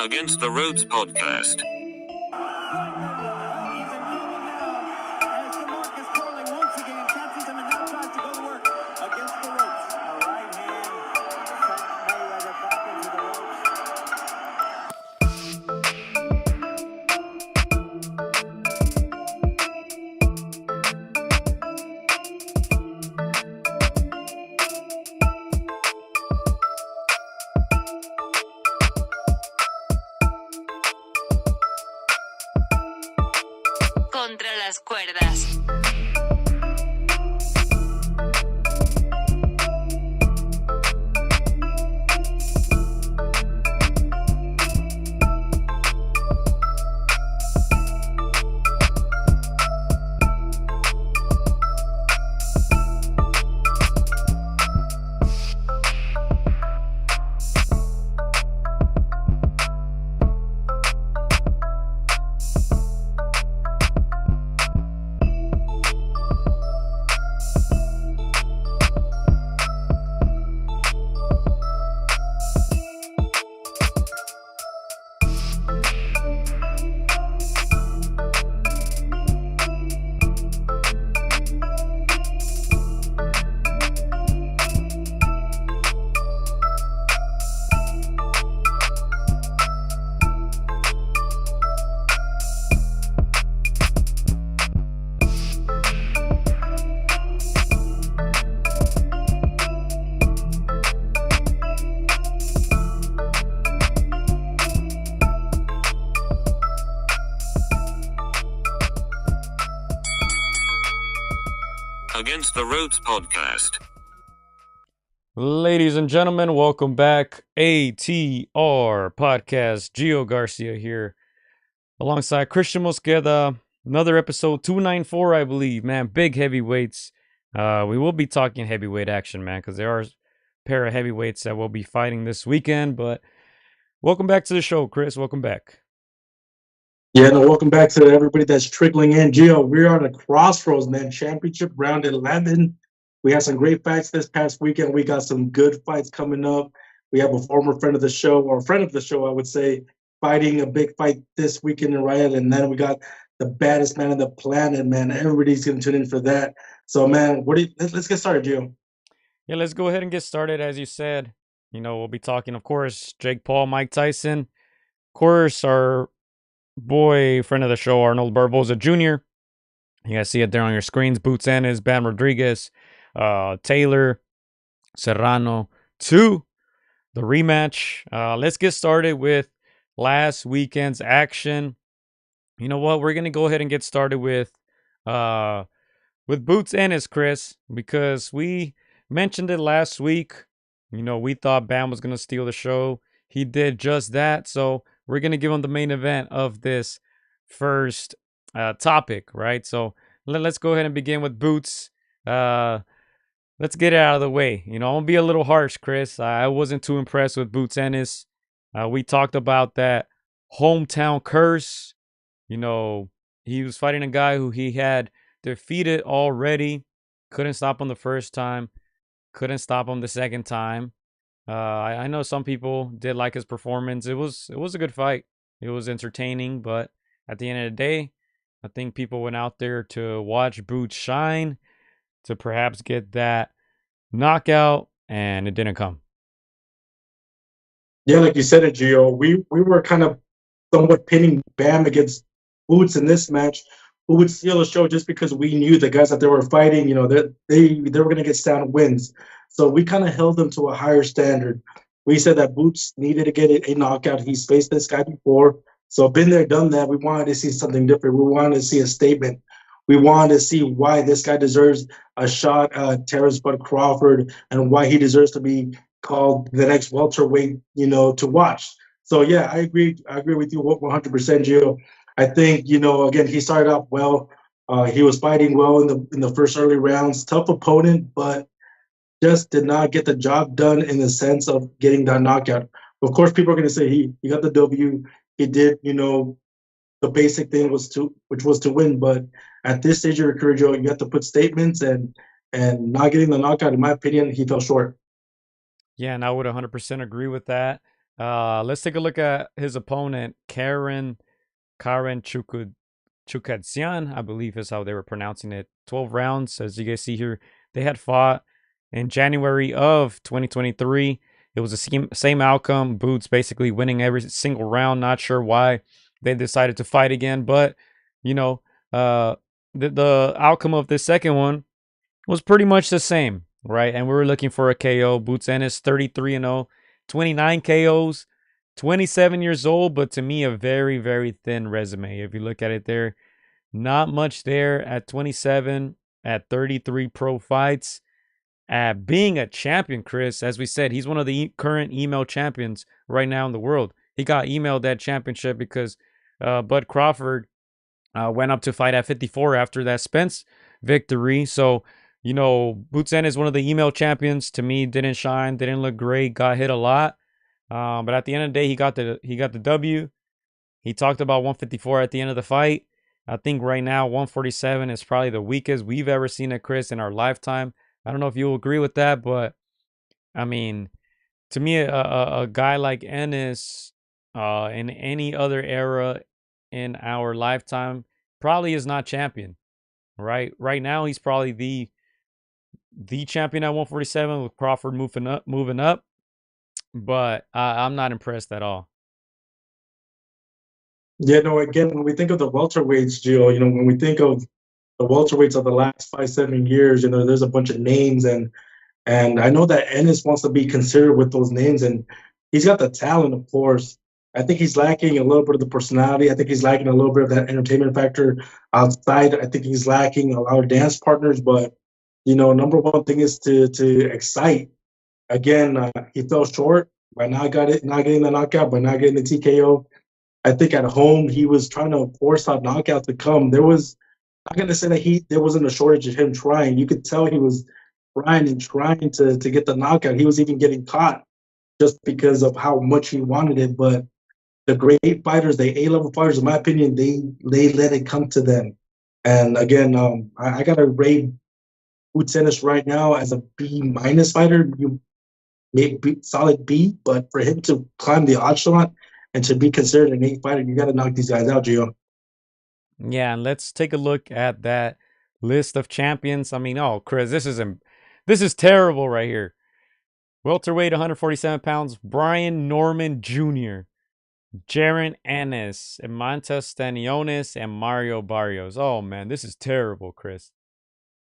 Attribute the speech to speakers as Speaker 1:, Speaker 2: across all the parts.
Speaker 1: Against the Ropes podcast.
Speaker 2: Contra las cuerdas.
Speaker 1: Against the Ropes podcast.
Speaker 3: Ladies and gentlemen, welcome back. AtR podcast. Gio Garcia here alongside Christian Mosqueda. Another episode 294, I believe. Man, big heavyweights. We will be talking heavyweight action, man, because there are a pair of heavyweights that will be fighting this weekend. But welcome back to the show, Chris. Welcome back.
Speaker 4: Yeah, no, welcome back to everybody that's trickling in. Gio, we're on a crossroads, man. Championship round 11. We had some great fights this past weekend. We got some good fights coming up. We have a former friend of the show, or a friend of the show, I would say, fighting a big fight this weekend in Riot. And then we got the baddest man on the planet, man. Everybody's going to tune in for that. So, man, let's get started, Gio.
Speaker 3: Yeah, let's go ahead and get started. As you said, we'll be talking, of course, Jake Paul, Mike Tyson. Of course, our boy, friend of the show, Arnold Barboza Jr. You guys see it there on your screens. Boots Ennis, Bam Rodriguez, Taylor, Serrano, 2. The rematch. Let's get started with last weekend's action. You know what? We're going to go ahead and get started with Boots Ennis, Chris, because we mentioned it last week. We thought Bam was going to steal the show. He did just that. So we're going to give him the main event of this first topic, right? So let's go ahead and begin with Boots. Let's get it out of the way. I'm going to be a little harsh, Chris. I wasn't too impressed with Boots Ennis. We talked about that hometown curse. He was fighting a guy who he had defeated already. Couldn't stop him the first time. Couldn't stop him the second time. I know some people did like his performance. It was a good fight. It was entertaining, but at the end of the day, I think people went out there to watch Boots shine, to perhaps get that knockout, and it didn't come.
Speaker 4: Yeah, like you said it, Gio. We were kind of somewhat pinning Bam against Boots in this match, who would steal the show just because we knew the guys that they were fighting, they were going to get sound wins. So we kind of held them to a higher standard. We said that Boots needed to get a knockout. He's faced this guy before. So been there, done that. We wanted to see something different. We wanted to see a statement. We wanted to see why this guy deserves a shot at Terrence Bud Crawford and why he deserves to be called the next welterweight, to watch. So, yeah, I agree with you 100%, Gio. I think, again, he started off well. He was fighting well in the first early rounds. Tough opponent, but just did not get the job done in the sense of getting that knockout. Of course, people are going to say he got the W. He did, the basic thing which was to win. But at this stage of your career, Joe, you have to put statements, and not getting the knockout, in my opinion, he fell short.
Speaker 3: Yeah, and I would 100% agree with that. Let's take a look at his opponent, Karen Chukadzian, I believe is how they were pronouncing it. 12 rounds, as you guys see here. They had fought in January of 2023. It was the same outcome. Boots basically winning every single round. Not sure why they decided to fight again, but you know, uh, the outcome of this second one was pretty much the same, right? And we were looking for a KO. Boots Ennis 33-0, 29 KOs, 27 years old, but to me a very very thin resume. If you look at it there, not much there at 27, at 33 pro fights, at being a champion, Chris. As we said, he's one of the current email champions right now in the world. He got emailed that championship because Bud Crawford went up to fight at 54 after that Spence victory. So, Boots Ennis is one of the email champions. To me, didn't shine, didn't look great, got hit a lot. But at the end of the day, he got the W. He talked about 154 at the end of the fight. I think right now 147 is probably the weakest we've ever seen it, Chris, in our lifetime. I don't know if you'll agree with that, but I mean, to me, a guy like Ennis, in any other era in our lifetime, probably is not champion. Right now, he's probably the champion at 147 with Crawford moving up. But I'm not impressed at all.
Speaker 4: Yeah, no, again, when we think of the welterweights, Gio, when we think of the welterweights of the last 5, 7 years, there's a bunch of names, and I know that Ennis wants to be considered with those names, and he's got the talent, of course. I think he's lacking a little bit of the personality. I think he's lacking a little bit of that entertainment factor outside. I think he's lacking a lot of dance partners, but number one thing is to excite. Again, he fell short by not getting the knockout, by not getting the TKO. I think at home he was trying to force that knockout to come. I'm gonna say that there wasn't a shortage of him trying. You could tell he was trying and trying to get the knockout. He was even getting caught just because of how much he wanted it. But the great fighters, the A-level fighters, in my opinion, they let it come to them. And again, I gotta rate Boots Ennis right now as a B- fighter. You maybe solid B, but for him to climb the echelon and to be considered an A fighter, you got to knock these guys out, Gio.
Speaker 3: Yeah, and let's take a look at that list of champions. I mean, oh, Chris, this is terrible right here. Welterweight, 147 pounds, Brian Norman Jr., Jaron Ennis, Imantas Stanionis, and Mario Barrios. Oh, man, this is terrible, Chris.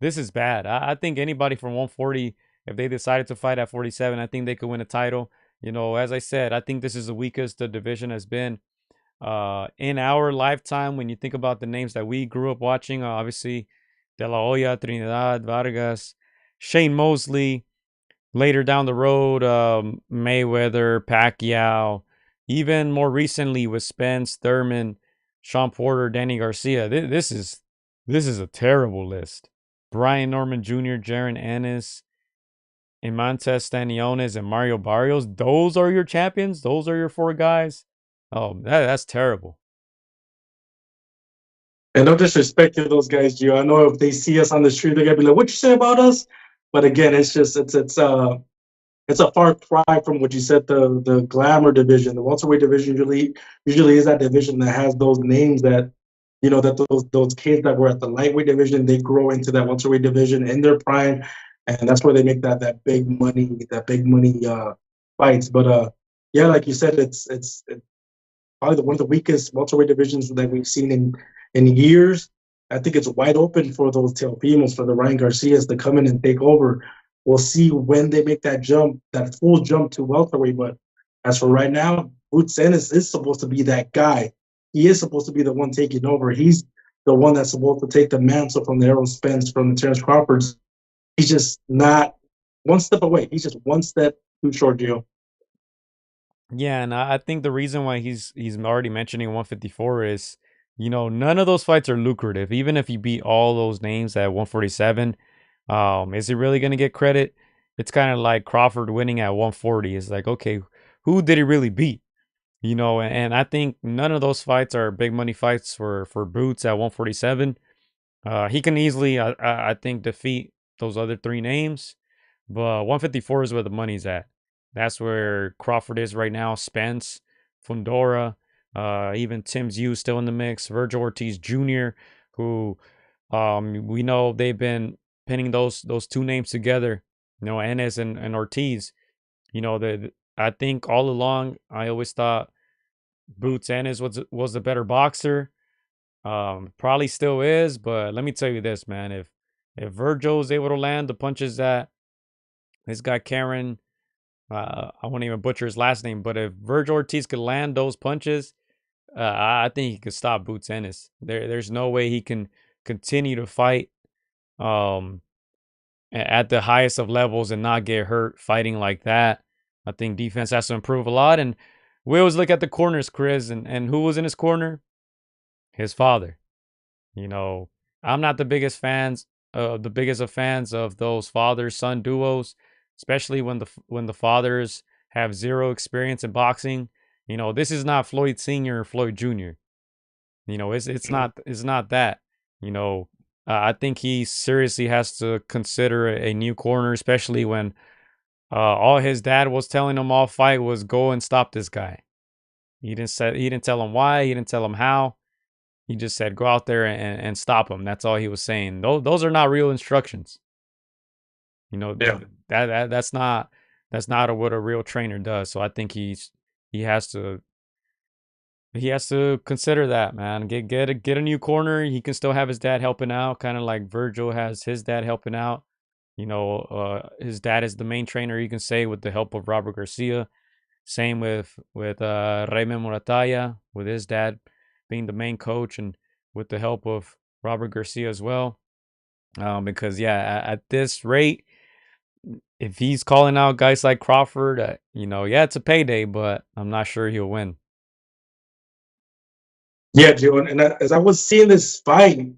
Speaker 3: This is bad. I think anybody from 140, if they decided to fight at 47, I think they could win a title. As I said, I think this is the weakest the division has been in our lifetime. When you think about the names that we grew up watching, obviously De La Hoya, Trinidad, Vargas, Shane Mosley, later down the road, Mayweather, Pacquiao, even more recently with Spence, Thurman, Sean Porter, Danny Garcia. This is a terrible list. Brian Norman Jr., Jaron Ennis, Imantas Stanionis, and Mario Barrios. Those are your champions? Those are your four guys? Oh, that's terrible.
Speaker 4: And no disrespect to those guys, Gio. I know if they see us on the street, they're gonna be like, "What you say about us?" But again, it's a far cry from what you said. The glamour division, the welterweight division, usually is that division that has those names that that those kids that were at the lightweight division, they grow into that welterweight division in their prime, and that's where they make that big money fights. But yeah, like you said, it's probably one of the weakest welterweight divisions that we've seen in years. I think it's wide open for those Teofimos, for the Ryan Garcias to come in and take over. We'll see when they make that jump, that full jump to welterweight. But as for right now, Boots Ennis is supposed to be that guy. He is supposed to be the one taking over. He's the one that's supposed to take the mantle from the Errol Spence, from the Terrence Crawfords. He's just not one step away. He's just one step too short, Gio.
Speaker 3: Yeah, and I think the reason why he's already mentioning 154 is, none of those fights are lucrative. Even if you beat all those names at 147, is he really going to get credit? It's kind of like Crawford winning at 140. It's like, okay, who did he really beat? And I think none of those fights are big money fights for Boots at 147. He can easily, I think, defeat those other three names, but 154 is where the money's at. That's where Crawford is right now. Spence, Fundora, even Tim Zhu still in the mix. Virgil Ortiz Jr., who we know they've been pinning those two names together. You know, Enes and Ortiz. You know, I think all along I always thought Boots Ennis was the better boxer. Probably still is, but let me tell you this, man. If Virgil's able to land the punches that this guy Karen, I won't even butcher his last name, but if Virgil Ortiz could land those punches, I think he could stop Boots Ennis. There's no way he can continue to fight um at the highest of levels and not get hurt fighting like that. I think defense has to improve a lot. And we always look at the corners, Chris, and who was in his corner? His father. You know, I'm not the biggest of fans of those father son duos, especially when the fathers have zero experience in boxing. You know, this is not Floyd Senior or Floyd Junior. You know, it's not that. You know, I think he seriously has to consider a new corner, especially when all his dad was telling him all fight was go and stop this guy. He didn't tell him why. He didn't tell him how. He just said go out there and stop him. That's all he was saying. Those are not real instructions. You know,
Speaker 4: Yeah.
Speaker 3: that's not what a real trainer does. So I think he has to consider that, man. Get a new corner. He can still have his dad helping out, kind of like Virgil has his dad helping out. You know, his dad is the main trainer, you can say, with the help of Robert Garcia. Same with Raymond Murataya, with his dad being the main coach and with the help of Robert Garcia as well. Because yeah, at this rate, if he's calling out guys like Crawford, you know, yeah, it's a payday, but I'm not sure he'll win.
Speaker 4: Yeah, Joe. And as I was seeing this fight,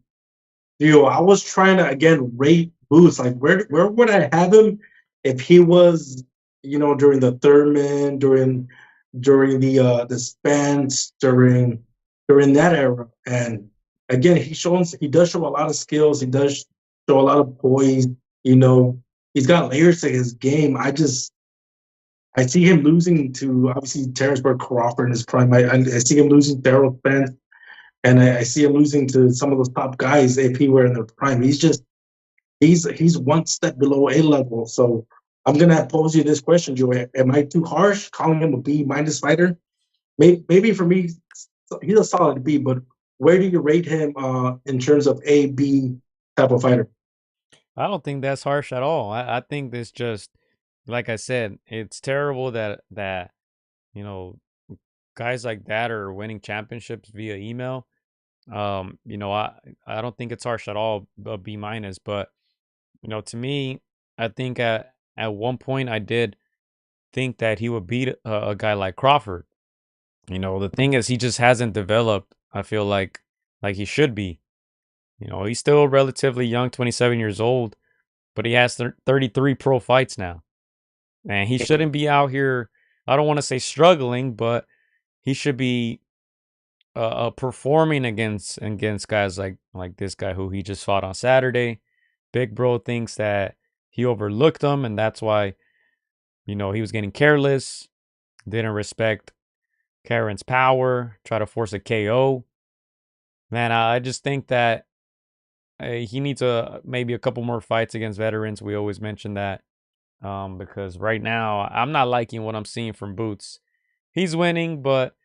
Speaker 4: I was trying to again rate Boots. Like where would I have him if he was, during the Thurman, during the Spence, during that era. And again, he does show a lot of skills. He does show a lot of poise. You know, he's got layers to his game. I see him losing to obviously Terrence Bud Crawford in his prime. I see him losing Daryl Spence, and I see him losing to some of those top guys if he were in their prime. He's one step below A level. So I'm gonna pose you this question, Joey. Am I too harsh calling him a B minus fighter? Maybe for me, he's a solid B, but where do you rate him in terms of A B type of fighter?
Speaker 3: I don't think that's harsh at all. I think this just, like I said, it's terrible that you know guys like that are winning championships via email. You know, I don't think it's harsh at all, a B minus. But you know, to me, I think at one point I did think that he would beat a guy like Crawford. You know, the thing is, he just hasn't developed. I feel like he should be. You know, he's still relatively young, 27 years old, but he has 33 pro fights now. And he shouldn't be out here, I don't want to say struggling, but he should be performing against guys like this guy who he just fought on Saturday. Big Bro thinks that he overlooked him, and that's why, you know, he was getting careless, didn't respect Karen's power, try to force a KO. Man, I just think that he needs maybe a couple more fights against veterans. We always mention that because right now I'm not liking what I'm seeing from Boots. He's winning, but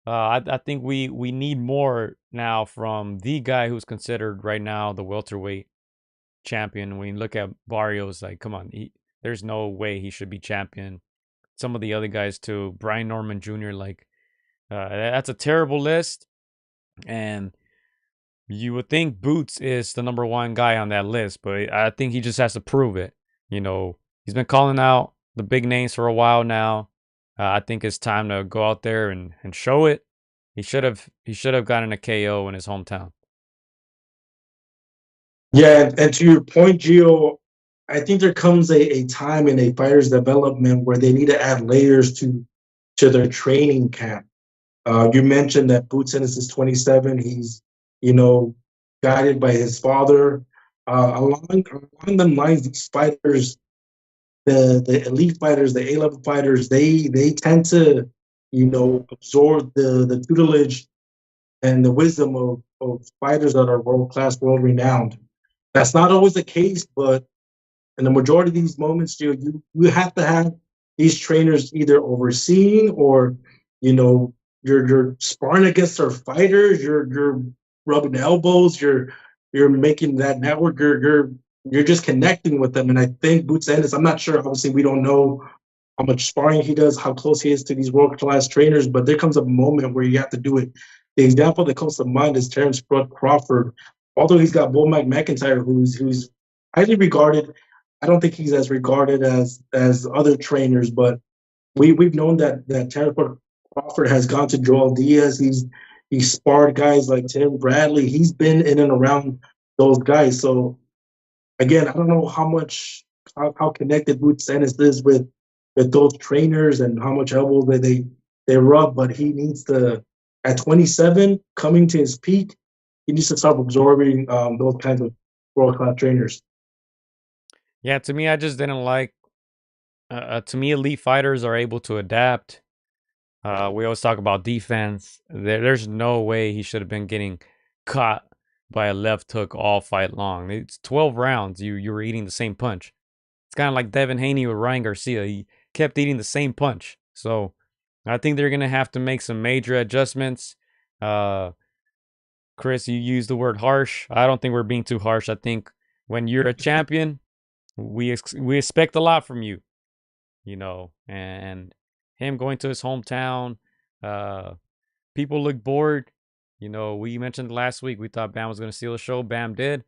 Speaker 3: I think we need more now from the guy who's considered right now the welterweight champion. When you look at Barrios, like, come on, there's no way he should be champion. Some of the other guys too, Brian Norman Jr., like, that's a terrible list. And you would think Boots is the number one guy on that list, but I think he just has to prove it. You know, he's been calling out the big names for a while now. I think it's time to go out there and show it. He should have gotten a KO in his hometown.
Speaker 4: Yeah, and to your point, Gio, I think there comes a time in a fighter's development where they need to add layers to their training camp. You mentioned that Boots Ennis is 27. He's, you know, guided by his father. Along them lines, these fighters the elite fighters, the A-level fighters, they tend to, absorb the tutelage and the wisdom of fighters that are world class, world renowned. That's not always the case, but in the majority of these moments, you have to have these trainers either overseeing or, you're sparring against our fighters, you're rubbing elbows, you're making that network, you're just connecting with them. And I think Boots Ennis, I'm not sure, obviously we don't know how much sparring he does, how close he is to these world class trainers, but there comes a moment where you have to do it. The example that comes to mind is Terrence Crawford. Although he's got Bull Mike McIntyre, who's highly regarded, I don't think he's as regarded as other trainers, but we've known that Terrence Crawford has gone to Joel Diaz. He's sparred guys like Tim Bradley. He's been in and around those guys. So again, I don't know how connected Boots Ennis is with those trainers and how much elbows they rub, but he needs to, at 27, coming to his peak, he needs to start absorbing those kinds of world class trainers.
Speaker 3: Yeah, to me, I just didn't like. To me, elite fighters are able to adapt. We always talk about defense. There's no way he should have been getting caught by a left hook all fight long. It's 12 rounds. You were eating the same punch. It's kind of like Devin Haney with Ryan Garcia. He kept eating the same punch. So I think they're gonna have to make some major adjustments. Uh, Chris, you used the word harsh. I don't think we're being too harsh. I think when you're a champion, we expect a lot from you. And him going to his hometown, uh, people look bored. We mentioned last week we thought Bam was going to steal the show. Bam did.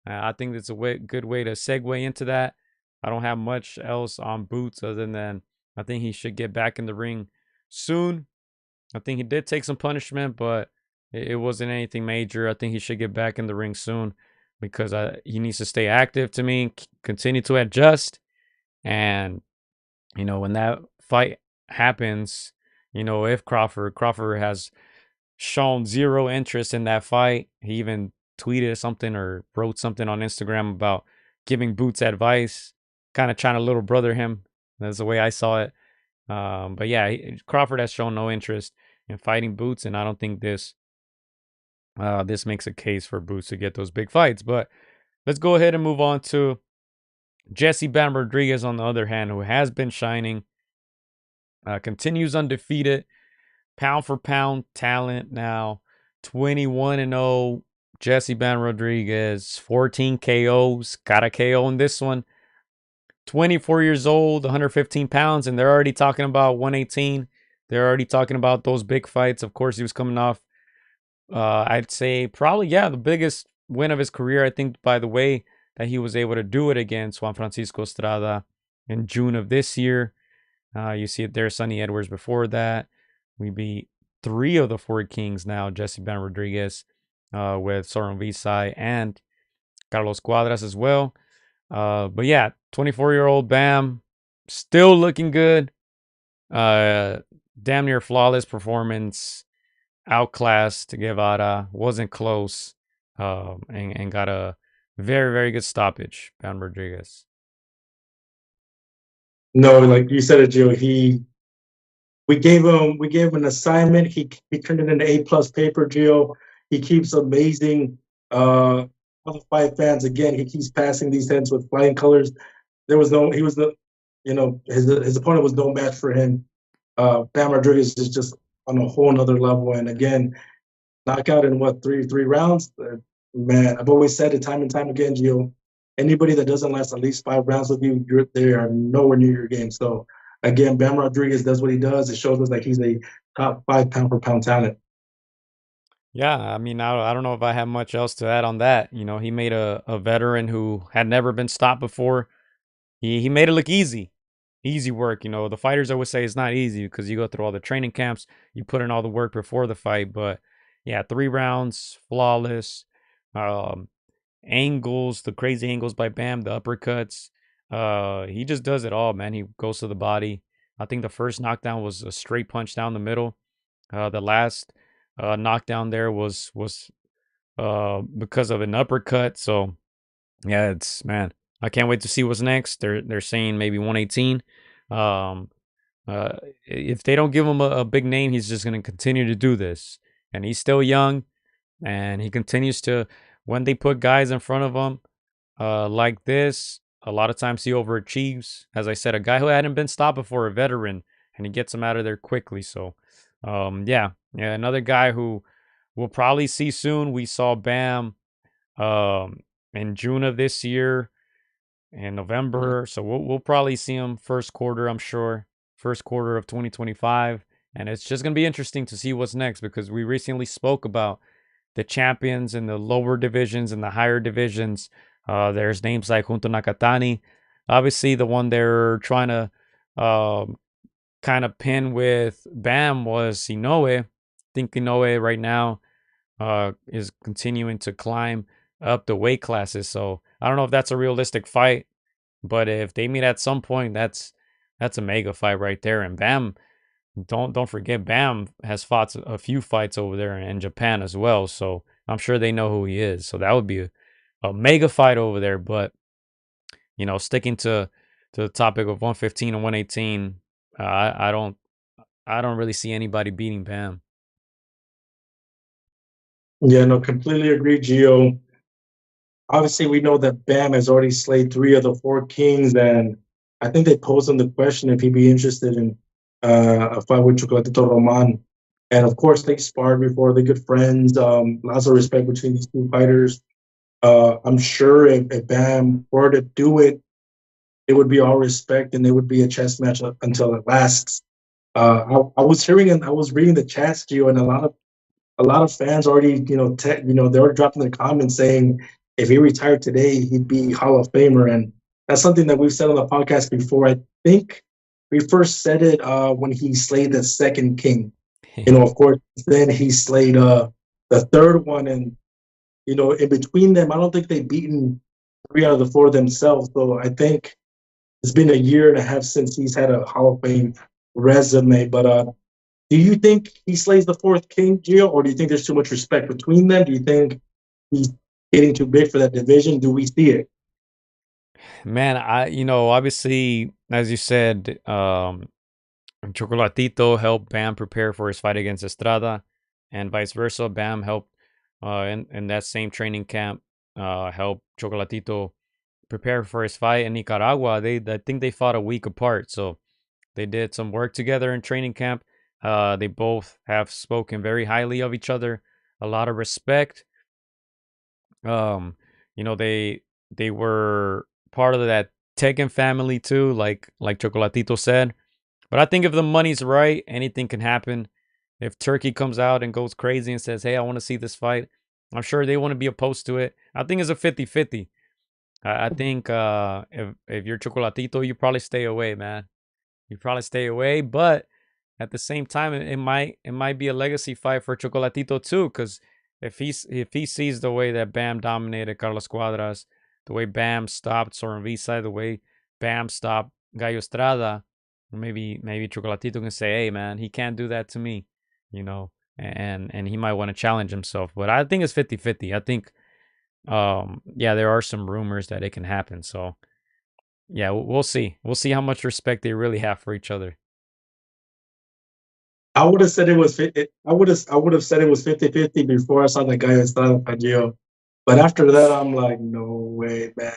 Speaker 3: I think that's a good way to segue into that. I don't have much else on Boots other than I think he should get back in the ring soon. I think he did take some punishment, but it wasn't anything major. I think he should get back in the ring soon because he needs to stay active to me, continue to adjust. And, when that fight happens, if Crawford has shown zero interest in that fight. He even tweeted something or wrote something on Instagram about giving Boots advice, kind of trying to little brother him. That's the way I saw it. But yeah, Crawford has shown no interest in fighting Boots, and I don't think this makes a case for Boots to get those big fights. But let's go ahead and move on to Jesse Bam Rodriguez, on the other hand, who has been shining, continues undefeated, pound for pound talent now, 21-0. Jesse Bam Rodriguez, 14 KOs, got a KO in this one. 24 years old, 115 pounds, and they're already talking about 118. They're already talking about those big fights. Of course, he was coming off, I'd say probably, the biggest win of his career, I think, by the way that he was able to do it against Juan Francisco Estrada in June of this year. You see it there, Sonny Edwards before that. We beat 3 of the 4 Kings now, Jesse Bam Rodriguez, with Soren Visai and Carlos Cuadras as well. But yeah, 24-year-old Bam, still looking good. Damn near flawless performance. Outclassed Guevara, wasn't close, and got a very, very good stoppage, Bam Rodriguez.
Speaker 4: No, like you said it, Joe. We gave him an assignment. He turned it into A+ paper, Gio. He keeps amazing other fight fans. Again, he keeps passing these heads with flying colors. He was his opponent was no match for him. Bam Rodriguez is just on a whole nother level. And again, knockout in what, three rounds? Man, I've always said it time and time again, Gio. Anybody that doesn't last at least 5 rounds with you, they are nowhere near your game. So again, Bam Rodriguez does what he does. It shows us like he's a top 5 pound for pound talent.
Speaker 3: Yeah, I mean, I don't know if I have much else to add on that. He made a veteran who had never been stopped before. He made it look easy. Easy work. The fighters always say it's not easy because you go through all the training camps, you put in all the work before the fight. But yeah, 3 rounds, flawless. Angles, the crazy angles by Bam, the uppercuts. He just does it all, man. He goes to the body. I think the first knockdown was a straight punch down the middle. The last knockdown there was because of an uppercut. So yeah, it's, man, I can't wait to see what's next. They're saying maybe 118. Um, if they don't give him a big name, he's just going to continue to do this. And he's still young, and he continues to. When they put guys in front of him like this, a lot of times he overachieves. As I said, a guy who hadn't been stopped before, a veteran, and he gets him out of there quickly. So, yeah, another guy who we'll probably see soon. We saw Bam in June of this year and November. So we'll probably see him first quarter, I'm sure, first quarter of 2025. And it's just gonna be interesting to see what's next because we recently spoke about the champions in the lower divisions and the higher divisions. There's names like Junto Nakatani. Obviously, the one they're trying to kind of pin with Bam was Inoue. I think Inoue right now is continuing to climb up the weight classes. So I don't know if that's a realistic fight, but if they meet at some point, that's a mega fight right there. And Bam, don't forget, Bam has fought a few fights over there in Japan as well. So I'm sure they know who he is. So that would be a mega fight over there. But sticking to the topic of 115 and 118, I don't really see anybody beating Bam.
Speaker 4: Yeah, no, completely agree, Gio. Obviously, we know that Bam has already slayed 3 of the 4 kings, and I think they posed him the question if he'd be interested in a fight with Chocolatito Roman. And of course, they sparred before, they're good friends. Lots of respect between these 2 fighters. I'm sure if Bam were to do it, it would be all respect and it would be a chess match until it lasts. I was hearing and I was reading the chats, Gio, and a lot of fans already, they were dropping their comments saying if he retired today, he'd be Hall of Famer, and that's something that we've said on the podcast before. I think we first said it when he slayed the second king. Of course, then he slayed the third one, and in between them, I don't think they've beaten 3 out of the 4 themselves. So I think it's been a year and a half since he's had a Hall of Fame resume. But do you think he slays the fourth king, Gio, or do you think there's too much respect between them? Do you think he's getting too big for that division? Do we see it?
Speaker 3: Man, obviously, as you said, Chocolatito helped Bam prepare for his fight against Estrada, and vice versa. Bam helped in that same training camp, help Chocolatito prepare for his fight in Nicaragua. I think they fought a week apart, so they did some work together in training camp. They both have spoken very highly of each other, a lot of respect. They were part of that Tekken family too, like Chocolatito said. But I think if the money's right, anything can happen. If Turkey comes out and goes crazy and says, hey, I want to see this fight, I'm sure they want to be opposed to it. I think it's a 50-50. I think if you're Chocolatito, you probably stay away, man. You probably stay away. But at the same time, it might be a legacy fight for Chocolatito too, because if he sees the way that Bam dominated Carlos Cuadras, the way Bam stopped Soren Visa, the way Bam stopped Gallo Estrada, maybe Chocolatito can say, hey man, he can't do that to me, and he might want to challenge himself. But I think it's 50-50. I think yeah, there are some rumors that it can happen. So yeah, we'll see. We'll see how much respect they really have for each other.
Speaker 4: I would have said it was. I would have said it was 50-50 before I saw that guy Estrada Gio. But after that, I'm like, no way, man.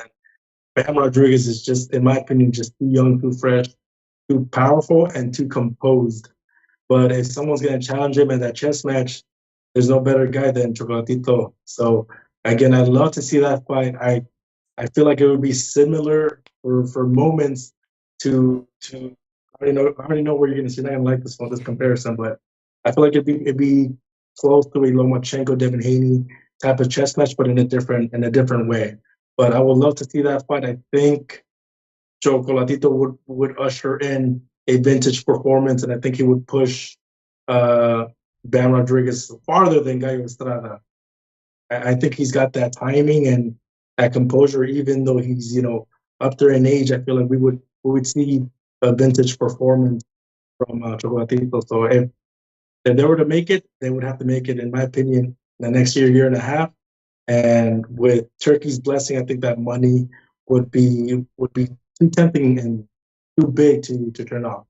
Speaker 4: Bam Rodriguez is just, in my opinion, just too young, too fresh, too powerful, and too composed. But if someone's going to challenge him in that chess match, there's no better guy than Chocolatito. So again, I'd love to see that fight. I feel like it would be similar for moments to I already know where you're going to see. I don't like this comparison, but I feel like it'd be close to a Lomachenko Devin Haney type of chess match, but in a different way. But I would love to see that fight. I think Chocolatito would usher in a vintage performance, and I think he would push uh, Bam Rodriguez farther than Gallo Estrada. I think he's got that timing and that composure, even though he's up there in age. I feel like we would see a vintage performance from Chocolatito. So if they were to make it, they would have to make it, in my opinion, the next year and a half. And with Turkey's blessing, I think that money would be too tempting and too big to turn off.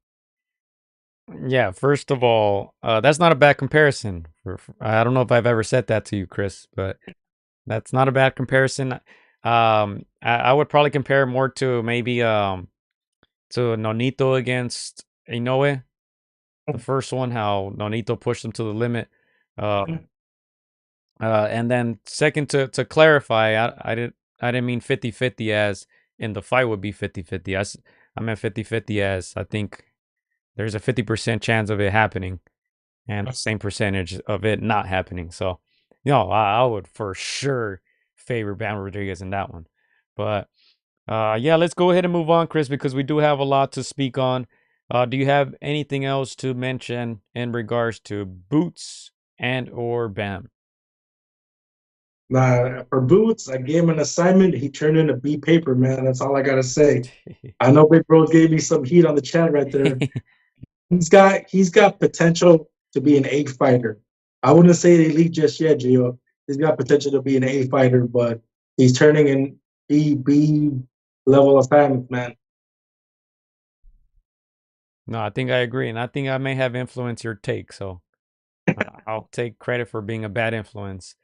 Speaker 3: Yeah, first of all, that's not a bad comparison. I don't know if I've ever said that to you, Chris, but that's not a bad comparison. I would probably compare it more to maybe to Nonito against Inoue. The first one, how Nonito pushed him to the limit. Uh, and then second, to clarify, I didn't mean 50-50 as in the fight would be 50-50. I meant 50-50 as I think there's a 50% chance of it happening and the same percentage of it not happening. So, I would for sure favor Bam Rodriguez in that one. But yeah, let's go ahead and move on, Chris, because we do have a lot to speak on. Do you have anything else to mention in regards to Boots and or Bam?
Speaker 4: Nah, for Boots, I gave him an assignment. He turned in a B paper, man. That's all I gotta say. I know Big Bro gave me some heat on the chat right there. He's got potential to be an A fighter. I wouldn't say elite just yet, Gio. He's got potential to be an A fighter, but he's turning in B level assignments, man.
Speaker 3: No, I think I agree, and I think I may have influenced your take, so I'll take credit for being a bad influence.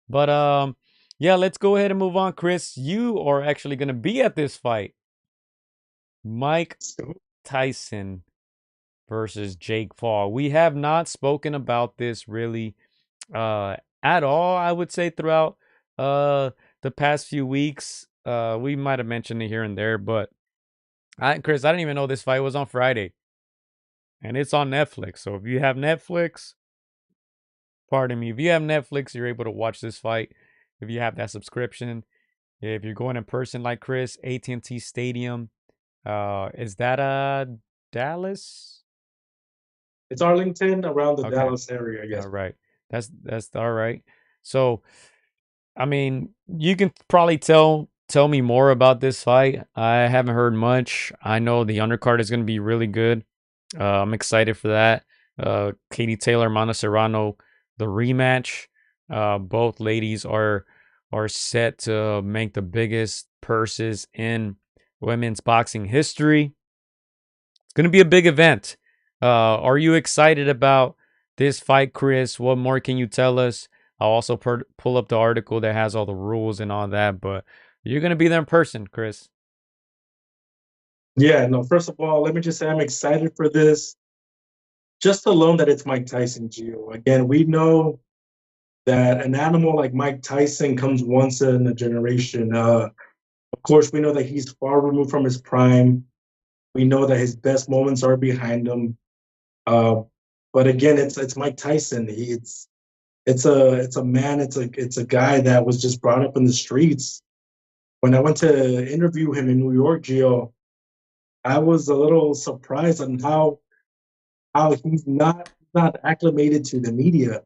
Speaker 3: But yeah, let's go ahead and move on, Chris. You are actually gonna be at this fight, Mike Tyson versus Jake Paul. We have not spoken about this really at all, I would say, throughout the past few weeks. We might have mentioned it here and there, but Chris, I didn't even know this fight was on Friday. And it's on Netflix. So if you have Netflix, pardon me, if you have Netflix, you're able to watch this fight. If you have that subscription, if you're going in person like Chris, AT&T Stadium, is that Dallas?
Speaker 4: It's Arlington, around the
Speaker 3: Okay.
Speaker 4: Dallas area, yes.
Speaker 3: All right. That's all right. So, I mean, you can probably tell me more about this fight. I haven't heard much. I know the undercard is going to be really good. I'm excited for that. Katie Taylor, Mana Serrano, the rematch. Both ladies are set to make the biggest purses in women's boxing history. It's going to be a big event. Are you excited about this fight, Chris? What more can you tell us? I'll also pull up the article that has all the rules and all that, but you're going to be there in person, Chris.
Speaker 4: Yeah, no, first of all, let me just say I'm excited for this. Just alone that it's Mike Tyson, Gio. Again, we know that an animal like Mike Tyson comes once in a generation. Of course, we know that he's far removed from his prime. We know that his best moments are behind him. Uh, but again, it's Mike Tyson. It's a man. It's a guy that was just brought up in the streets. When I went to interview him in New York, Gio, I was a little surprised on how he's not acclimated to the media.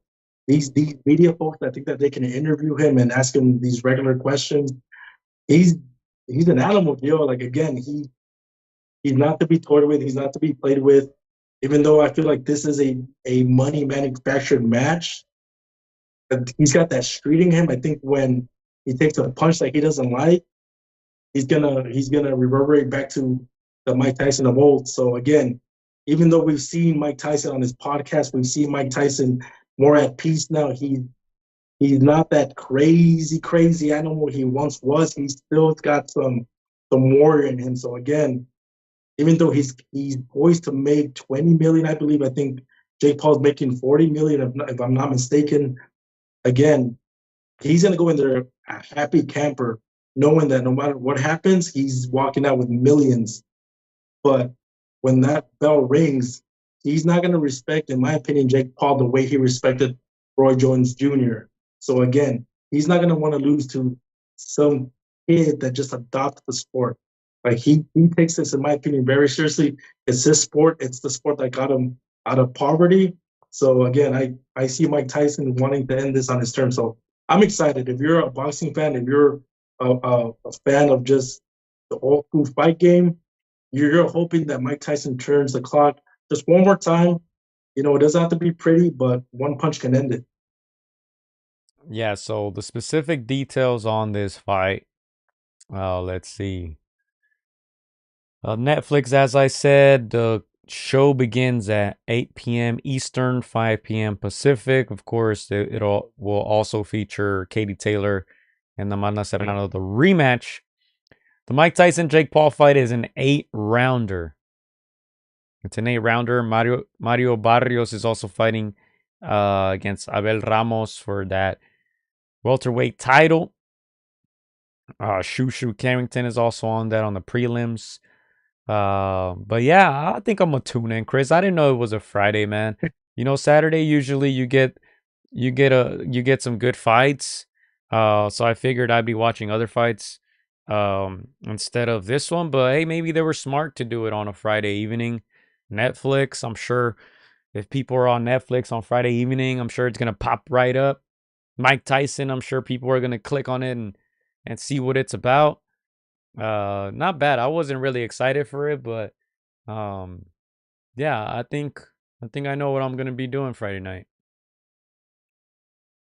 Speaker 4: These media folks that think that they can interview him and ask him these regular questions. He's he's an animal, Gio. Like again, he's not to be toyed with. He's not to be played with. Even though I feel like this is a money manufactured match, but he's got that street in him. I think when he takes a punch that he doesn't like, he's gonna reverberate back to the Mike Tyson of old. So again, even though we've seen Mike Tyson on his podcast, we've seen Mike Tyson more at peace now. He's not that crazy animal he once was. He's still got some warrior in him. So again, even though he's poised to make 20 million, I believe. I think Jake Paul's making 40 million, if I'm not mistaken. Again, he's gonna go in there a happy camper, knowing that no matter what happens, he's walking out with millions. But when that bell rings, he's not going to respect, in my opinion, Jake Paul the way he respected Roy Jones Jr. So again, he's not going to want to lose to some kid that just adopted the sport. Like he takes this, in my opinion, very seriously. It's his sport. It's the sport that got him out of poverty. So again, I see Mike Tyson wanting to end this on his terms. So I'm excited. If you're a boxing fan, if you're a fan of just the old school fight game, you're hoping that Mike Tyson turns the clock just one more time. It doesn't have to be pretty, but one punch can end it.
Speaker 3: Yeah, so the specific details on this fight, Let's see. Netflix, as I said, the show begins at 8 p.m. Eastern, 5 p.m. Pacific. Of course, it will also feature Katie Taylor and Amanda Serrano, the rematch. The Mike Tyson Jake Paul fight is an 8-rounder. It's an 8-rounder. Mario Barrios is also fighting against Abel Ramos for that welterweight title. Shushu Carrington is also on that on the prelims. But yeah, I think I'm gonna tune in, Chris. I didn't know it was a Friday, man. You know, Saturday usually you get some good fights. So I figured I'd be watching other fights instead of this one. But hey, maybe they were smart to do it on a Friday evening. Netflix, I'm sure if people are on Netflix on Friday evening, I'm sure it's gonna pop right up. Mike Tyson, I'm sure people are gonna click on it and see what it's about. Not bad. I wasn't really excited for it, but um yeah, I think I know what I'm gonna be doing Friday night.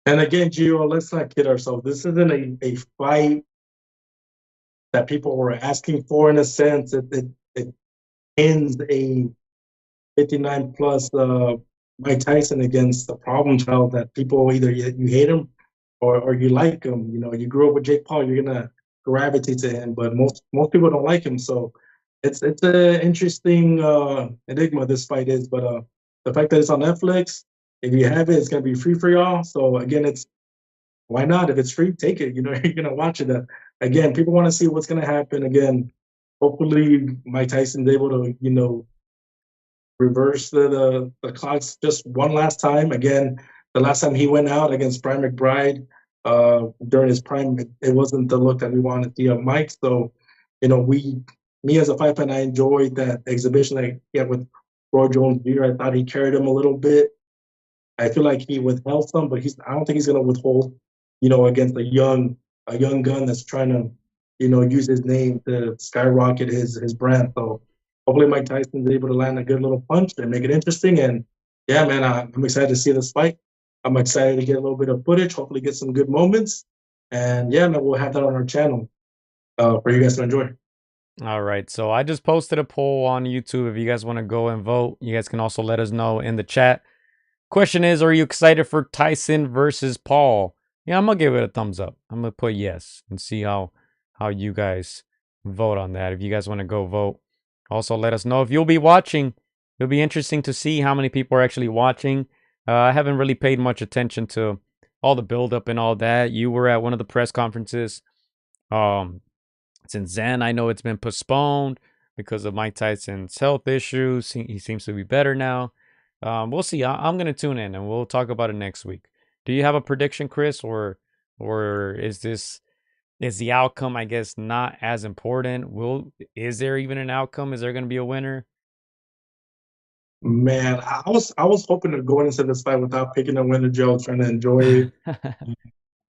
Speaker 4: And again, Gio, let's not kid ourselves. This isn't a fight that people were asking for in a sense. It ends a 59 plus Mike Tyson against the problem child that people either you hate him or you like him. You know, you grew up with Jake Paul, you're gonna gravitate to him, but most people don't like him. So it's an interesting enigma this fight is. But the fact that it's on Netflix, if you have it, it's gonna be free for y'all. So again, it's why not? If it's free, take it. You know, you're gonna watch it. Again, people want to see what's gonna happen. Again, hopefully Mike Tyson's able to, reverse the clocks just one last time. Again, the last time he went out against Brian McBride during his prime, it wasn't the look that we wanted to see of Mike. So, me as a fight fan, I enjoyed that exhibition that he had with Roy Jones Jr. I thought he carried him a little bit. I feel like he withheld some, but I don't think he's going to withhold, against a young gun that's trying to, use his name to skyrocket his brand. So hopefully Mike Tyson's able to land a good little punch and make it interesting. And yeah, man, I'm excited to see this fight. I'm excited to get a little bit of footage, hopefully get some good moments. And yeah, man, we'll have that on our channel for you guys to enjoy.
Speaker 3: All right, so I just posted a poll on YouTube. If you guys want to go and vote, you guys can also let us know in the chat. Question is, are you excited for Tyson versus Paul? Yeah, I'm gonna give it a thumbs up. I'm gonna put yes and see how you guys vote on that. If you guys want to go vote, also let us know if you'll be watching. It'll be interesting to see how many people are actually watching. I haven't really paid much attention to all the build-up and all that. You were at one of the press conferences. Since then, I know it's been postponed because of Mike Tyson's health issues. He seems to be better now. We'll see. I'm gonna tune in and we'll talk about it next week. Do you have a prediction, Chris, or is the outcome, I guess, not as important? Is there even an outcome? Is there gonna be a winner?
Speaker 4: Man, I was hoping to go into this fight without picking a winner, Joe, trying to enjoy it.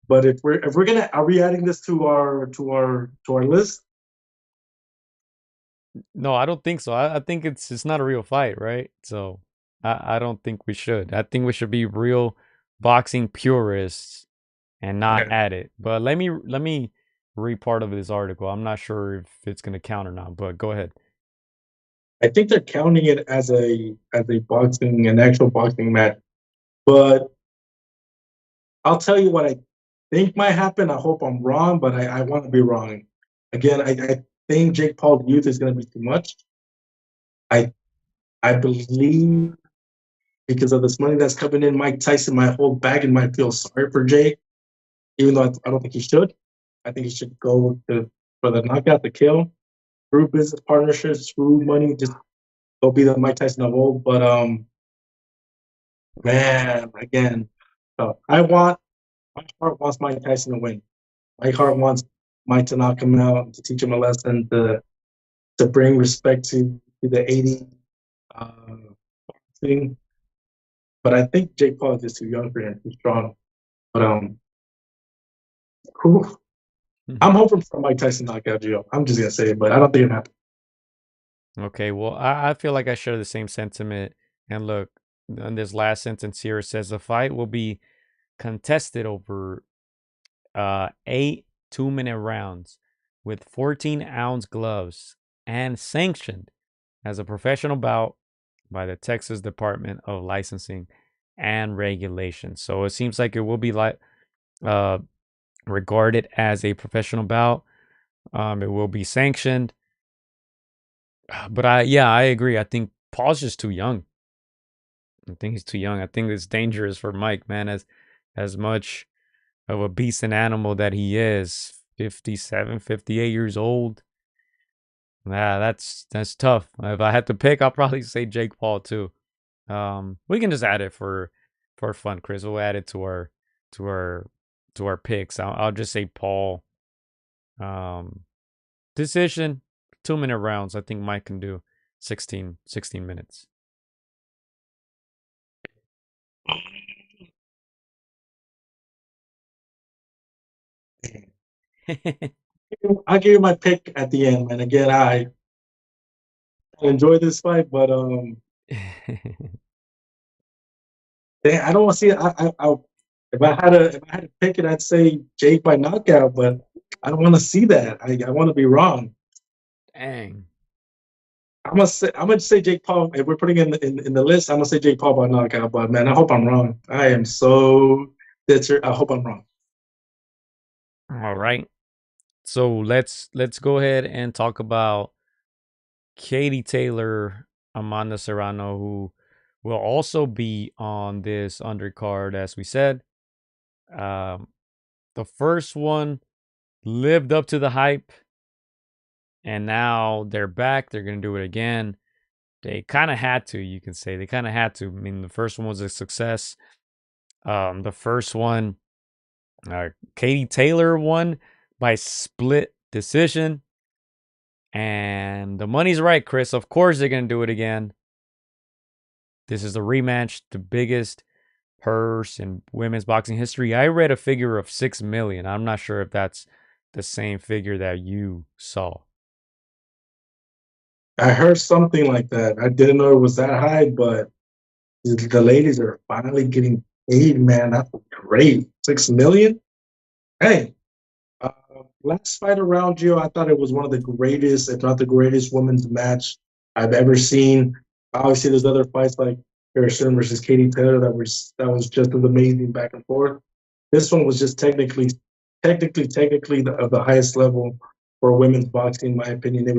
Speaker 4: But if we're gonna are we adding this to our list?
Speaker 3: No, I don't think so. I think it's not a real fight, right? So I don't think we should. I think we should be real boxing purists and not
Speaker 4: Okay.
Speaker 3: add it. But let me read part of this article. I'm not sure if it's gonna count or not, but go ahead.
Speaker 4: I think they're counting it as an actual boxing match. But I'll tell you what I think might happen. I hope I'm wrong, but I want to be wrong. Again, I think Jake Paul's youth is going to be too much. I I believe because of this money that's coming in, Mike Tyson might hold back and might feel sorry for Jake, even though I don't think he should. I think he should go for the knockout, the kill, through business partnerships, through money, just go be the Mike Tyson of old. But man, again, my heart wants Mike Tyson to win. My heart wants Mike to knock him out, to teach him a lesson, to bring respect to the 80 uh, thing. But I think Jake Paul is just too young for him, too strong. But whew, I'm hoping for Mike Tyson knockout, Gio. I'm just gonna say it, but I don't think it happened.
Speaker 3: Okay, well, I feel like I share the same sentiment. And look, in this last sentence here, it says the fight will be contested over 8 2-minute rounds. with 14-ounce gloves and sanctioned as a professional bout by the Texas Department of Licensing and Regulation. So it seems like it will be regarded as a professional bout. It will be sanctioned. But I agree. I think Paul's just too young. I think he's too young. I think it's dangerous for Mike, man, as much of a beast and animal that he is. 57, 58 years old. Yeah, that's tough. If I had to pick, I'll probably say Jake Paul too. We can just add it for fun, Chris. We'll add it to our picks. I'll just say Paul. Decision, 2-minute rounds. I think Mike can do 16 minutes.
Speaker 4: I'll give you my pick at the end, man. Again, I enjoy this fight, but I don't want to see it. If I had to pick it, I'd say Jake by knockout, but I don't want to see that. I want to be wrong.
Speaker 3: Dang.
Speaker 4: I'm gonna say Jake Paul. If we're putting in the list, I'm gonna say Jake Paul by knockout. But man, I hope I'm wrong. I am so bitter. I hope I'm wrong.
Speaker 3: All right. So let's go ahead and talk about Katie Taylor, Amanda Serrano, who will also be on this undercard, as we said. The first one lived up to the hype, and now they're back. They're going to do it again. They kind of had to, you can say. They kind of had to. I mean, the first one was a success. The first one, Katie Taylor won by split decision. And the money's right, Chris. Of course they're going to do it again. This is the rematch, the biggest purse in women's boxing history. I read a figure of $6 million. I'm not sure if that's the same figure that you saw.
Speaker 4: I heard something like that. I didn't know it was that high, but the ladies are finally getting paid, man. That's great. $6 million? Hey, last fight around you, I thought it was one of the greatest, if not the greatest, women's match I've ever seen. Obviously, there's other fights like Harrison versus Katie Taylor that was just as amazing back and forth. This one was just technically of the highest level for women's boxing, in my opinion. It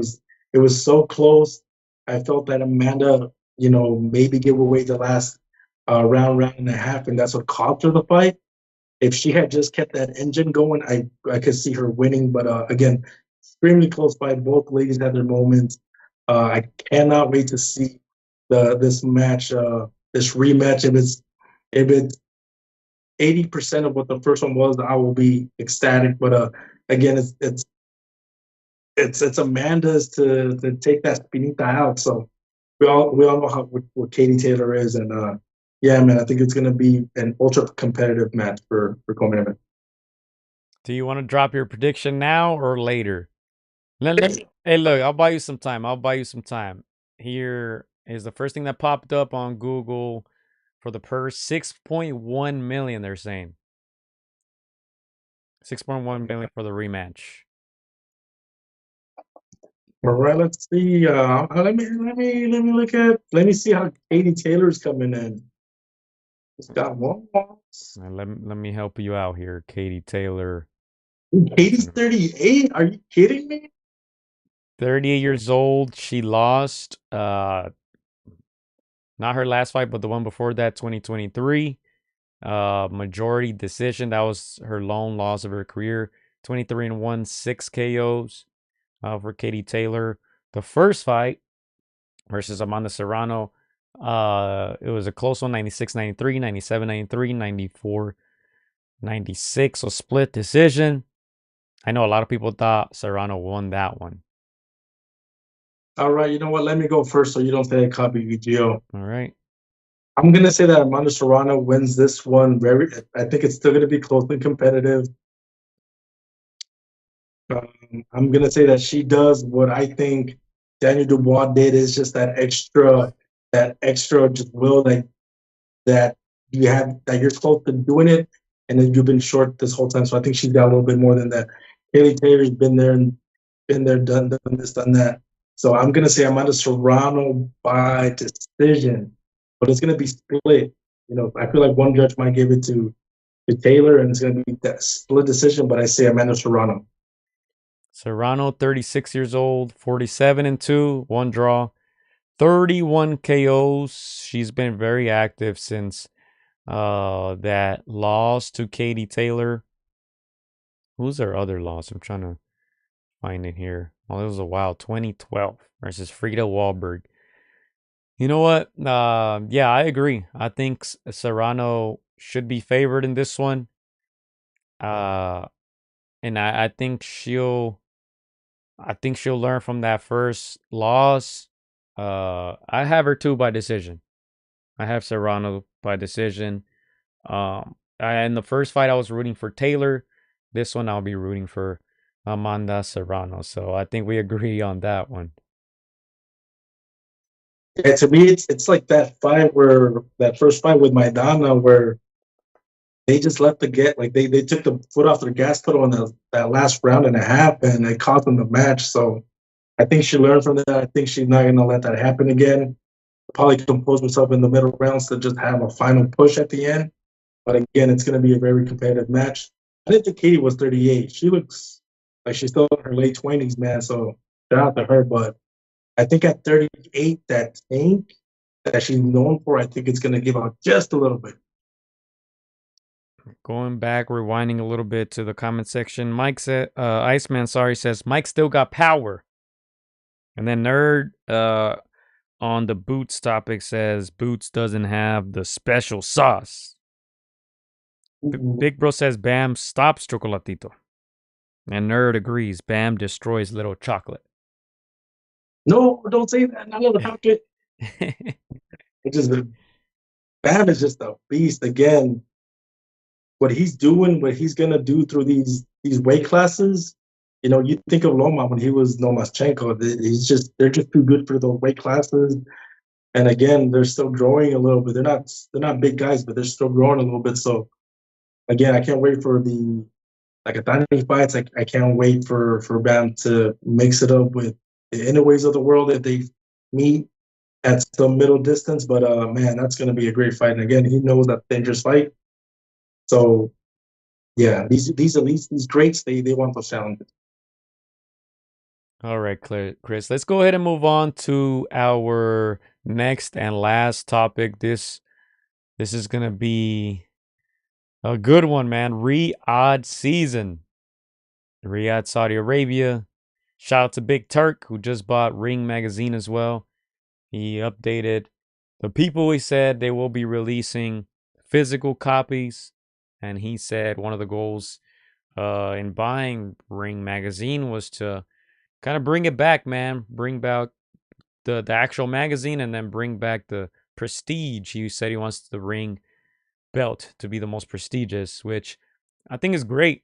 Speaker 4: was so close. I felt that Amanda, maybe give away the last round and a half, and that's what cost her the fight. If she had just kept that engine going, I could see her winning. But again, extremely close fight. Both ladies had their moments. I cannot wait to see this match, this rematch. If it's 80% of what the first one was, I will be ecstatic. But again, it's Amanda's to take that Spinita out. So we all know what Katie Taylor is, and yeah, man, I think it's gonna be an ultra competitive match for co-main.
Speaker 3: Do you want to drop your prediction now or later? Hey, look, I'll buy you some time. Here is the first thing that popped up on Google for the purse. 6.1 million, they're saying. 6.1 million for the rematch.
Speaker 4: All right, let's see. Let me see how Katie Taylor's coming in. It's got one loss.
Speaker 3: Let me help you out here, Katie Taylor.
Speaker 4: Katie's 38. Are you kidding me?
Speaker 3: 38 years old. She lost. Not her last fight, but the one before that, 2023. Majority decision. That was her lone loss of her career. 23-1, 6 KOs for Katie Taylor. The first fight versus Amanda Serrano, it was a close one, 96-93, 97-93, 94-96. So split decision. I know a lot of people thought Serrano won that one.
Speaker 4: All right, you know what? Let me go first so you don't say I copy VGO.
Speaker 3: All right.
Speaker 4: I'm going to say that Amanda Serrano wins this one. I think it's still going to be close and competitive. I'm going to say that she does what I think Daniel Dubois did, is just that extra just will that you have, that you're close to doing it, and then you've been short this whole time. So I think she's got a little bit more than that. Haley Taylor's been there been there, done this, done that. So I'm gonna say Amanda Serrano by decision, but it's gonna be split. I feel like one judge might give it to Taylor, and it's gonna be that split decision. But I say Amanda Serrano.
Speaker 3: Serrano, 36 years old, 47-2, one draw, 31 KOs. She's been very active since that loss to Katie Taylor. Who's her other loss? I'm trying to find it here. Oh, it was a while. 2012 versus Frida Wahlberg. You know what? Yeah, I agree. I think Serrano should be favored in this one. And I think she'll learn from that first loss. I have her too by decision. I have Serrano by decision. In the first fight, I was rooting for Taylor. This one, I'll be rooting for Amanda Serrano. So I think we agree on that one.
Speaker 4: Yeah, to me, it's like that first fight with Maidana where they just let they took the foot off their gas pedal in that last round and a half, and it cost them the match. So I think she learned from that. I think she's not going to let that happen again. Probably compose herself in the middle rounds to just have a final push at the end. But again, it's going to be a very competitive match. I didn't think Katie was 38. She looks like she's still in her late 20s, man. So shout out to her. But I think at 38, that tank that she's known for, I think it's going to give out just a little bit.
Speaker 3: Going back, rewinding a little bit to the comment section. Mike said, Iceman, says Mike still got power. And then Nerd on the Boots topic says Boots doesn't have the special sauce. Big Bro says Bam stops Chocolatito. And Nerd agrees Bam destroys Little Chocolate.
Speaker 4: No, don't say that. Not Little Chocolate. Bam is just a beast. Again, what he's doing, what he's gonna do through these weight classes. You think of Loma when he was Lomachenko. They're just too good for those weight classes. And again, they're still growing a little bit. They're not big guys, but they're still growing a little bit. So again, I can't wait for the Akatani fights. I can't wait for Bam to mix it up with the Inoues of the world if they meet at some middle distance. But man, that's gonna be a great fight. And again, he knows that dangerous fight. So yeah, these elites, these greats, they want those challenges.
Speaker 3: All right, Chris. Let's go ahead and move on to our next and last topic. This is gonna be a good one, man. Riyadh season. Riyadh, Saudi Arabia. Shout out to Big Turk, who just bought Ring Magazine as well. He updated the people. He said they will be releasing physical copies. And he said one of the goals in buying Ring Magazine was to kind of bring it back, man. Bring back the actual magazine and then bring back the prestige. He said he wants the Ring belt to be the most prestigious, which I think is great.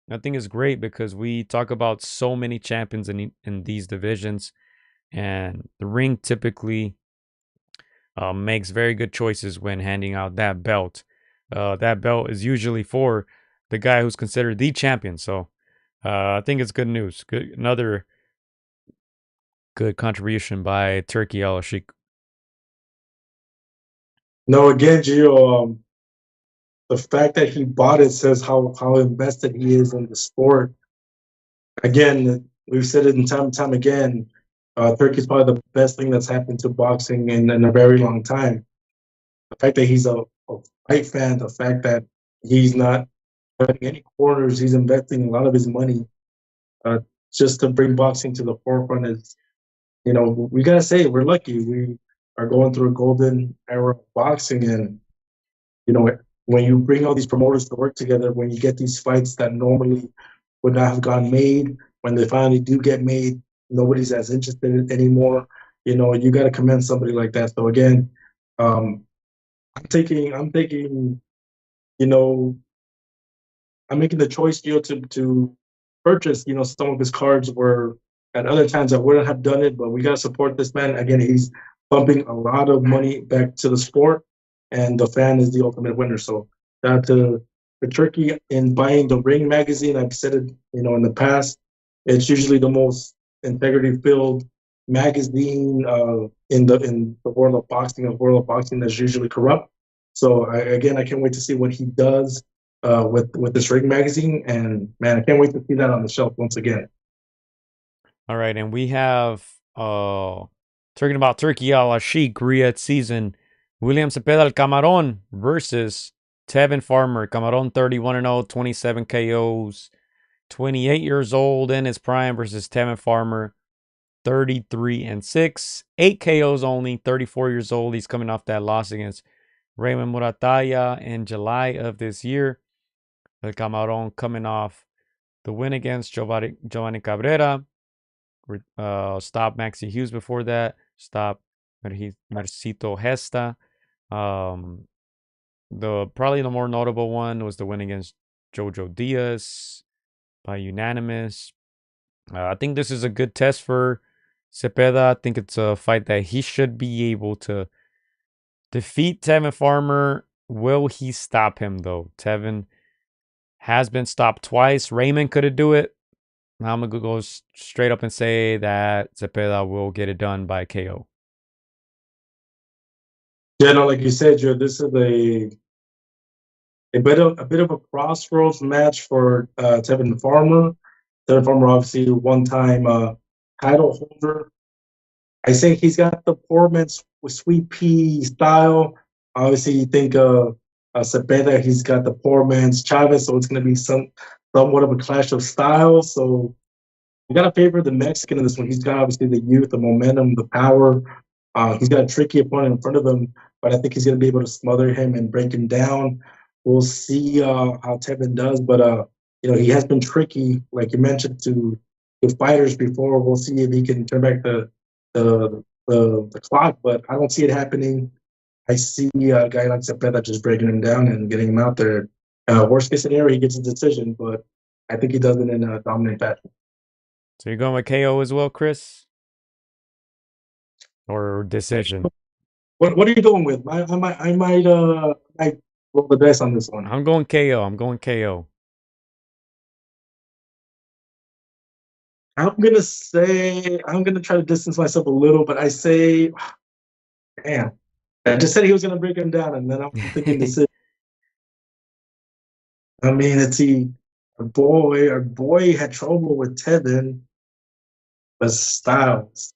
Speaker 3: I think is great because we talk about so many champions in these divisions, and the Ring typically makes very good choices when handing out that belt. That belt is usually for the guy who's considered the champion. So I think it's good news. Another good contribution by Turkey Al Sheikh.
Speaker 4: No, again, Gio, the fact that he bought it says how invested he is in the sport. Again, we've said it time and time again. Turkey's probably the best thing that's happened to boxing in a very long time. The fact that he's a fight fan, the fact that he's not cutting any corners, he's investing a lot of his money just to bring boxing to the forefront is, we gotta say we're lucky. We are going through a golden era of boxing, and when you bring all these promoters to work together, when you get these fights that normally would not have gone made, when they finally do get made, nobody's as interested anymore. You got to commend somebody like that. So again, I'm taking, I'm making the choice, to purchase, some of his cards where at other times I wouldn't have done it, but we got to support this man. Again, he's pumping a lot of money back to the sport, and the fan is the ultimate winner. So shout out to Turkey in buying the Ring magazine. I've said it, in the past. It's usually the most integrity-filled magazine in the world of boxing. A world of boxing that's usually corrupt. So again, I can't wait to see what he does with this ring magazine, and man, I can't wait to see that on the shelf once again.
Speaker 3: All right, and we have talking about Turkey Al Ashik Riyadh season. William Cepeda El Camarón versus Tevin Farmer. Camarón 31-0, 27 KOs. 28 years old in his prime versus Tevin Farmer 33-6. 8 KOs only, 34 years old. He's coming off that loss against Raymond Murataya in July of this year. El Camarón coming off the win against Giovanni Cabrera. Stopped Maxi Hughes before that. Stopped Mercito Gesta. Probably the more notable one was the win against Jojo Diaz by unanimous. I think this is a good test for Cepeda. I think it's a fight that he should be able to defeat Tevin Farmer. Will he stop him, though? Tevin has been stopped twice. Raymond couldn't do it. I'm going to go straight up and say that Cepeda will get it done by KO.
Speaker 4: Yeah, no, like you said, Joe, this is a bit of a crossroads match for Tevin Farmer. Tevin Farmer, obviously, one-time title holder. I think he's got the poor man's sweet pea style. Obviously, you think of Cepeda, he's got the poor man's Chavez, so it's going to be somewhat of a clash of styles. So you got to favor the Mexican in this one. He's got obviously the youth, the momentum, the power. He's got a tricky opponent in front of him, but I think he's going to be able to smother him and break him down. We'll see how Tevin does, but he has been tricky, like you mentioned, to fighters before. We'll see if he can turn back the clock, but I don't see it happening. I see a guy like Cepeda just breaking him down and getting him out there. Worst case scenario, he gets a decision, but I think he does it in a dominant fashion.
Speaker 3: So you're going with KO as well, Chris? Or decision?
Speaker 4: What are you going with? I might roll the dice on this one.
Speaker 3: I'm going KO. I'm going KO.
Speaker 4: I'm gonna try to distance myself a little, but I say, man, I just said he was gonna break him down, and then I'm thinking decision. I mean, our boy had trouble with Tevin, but Styles.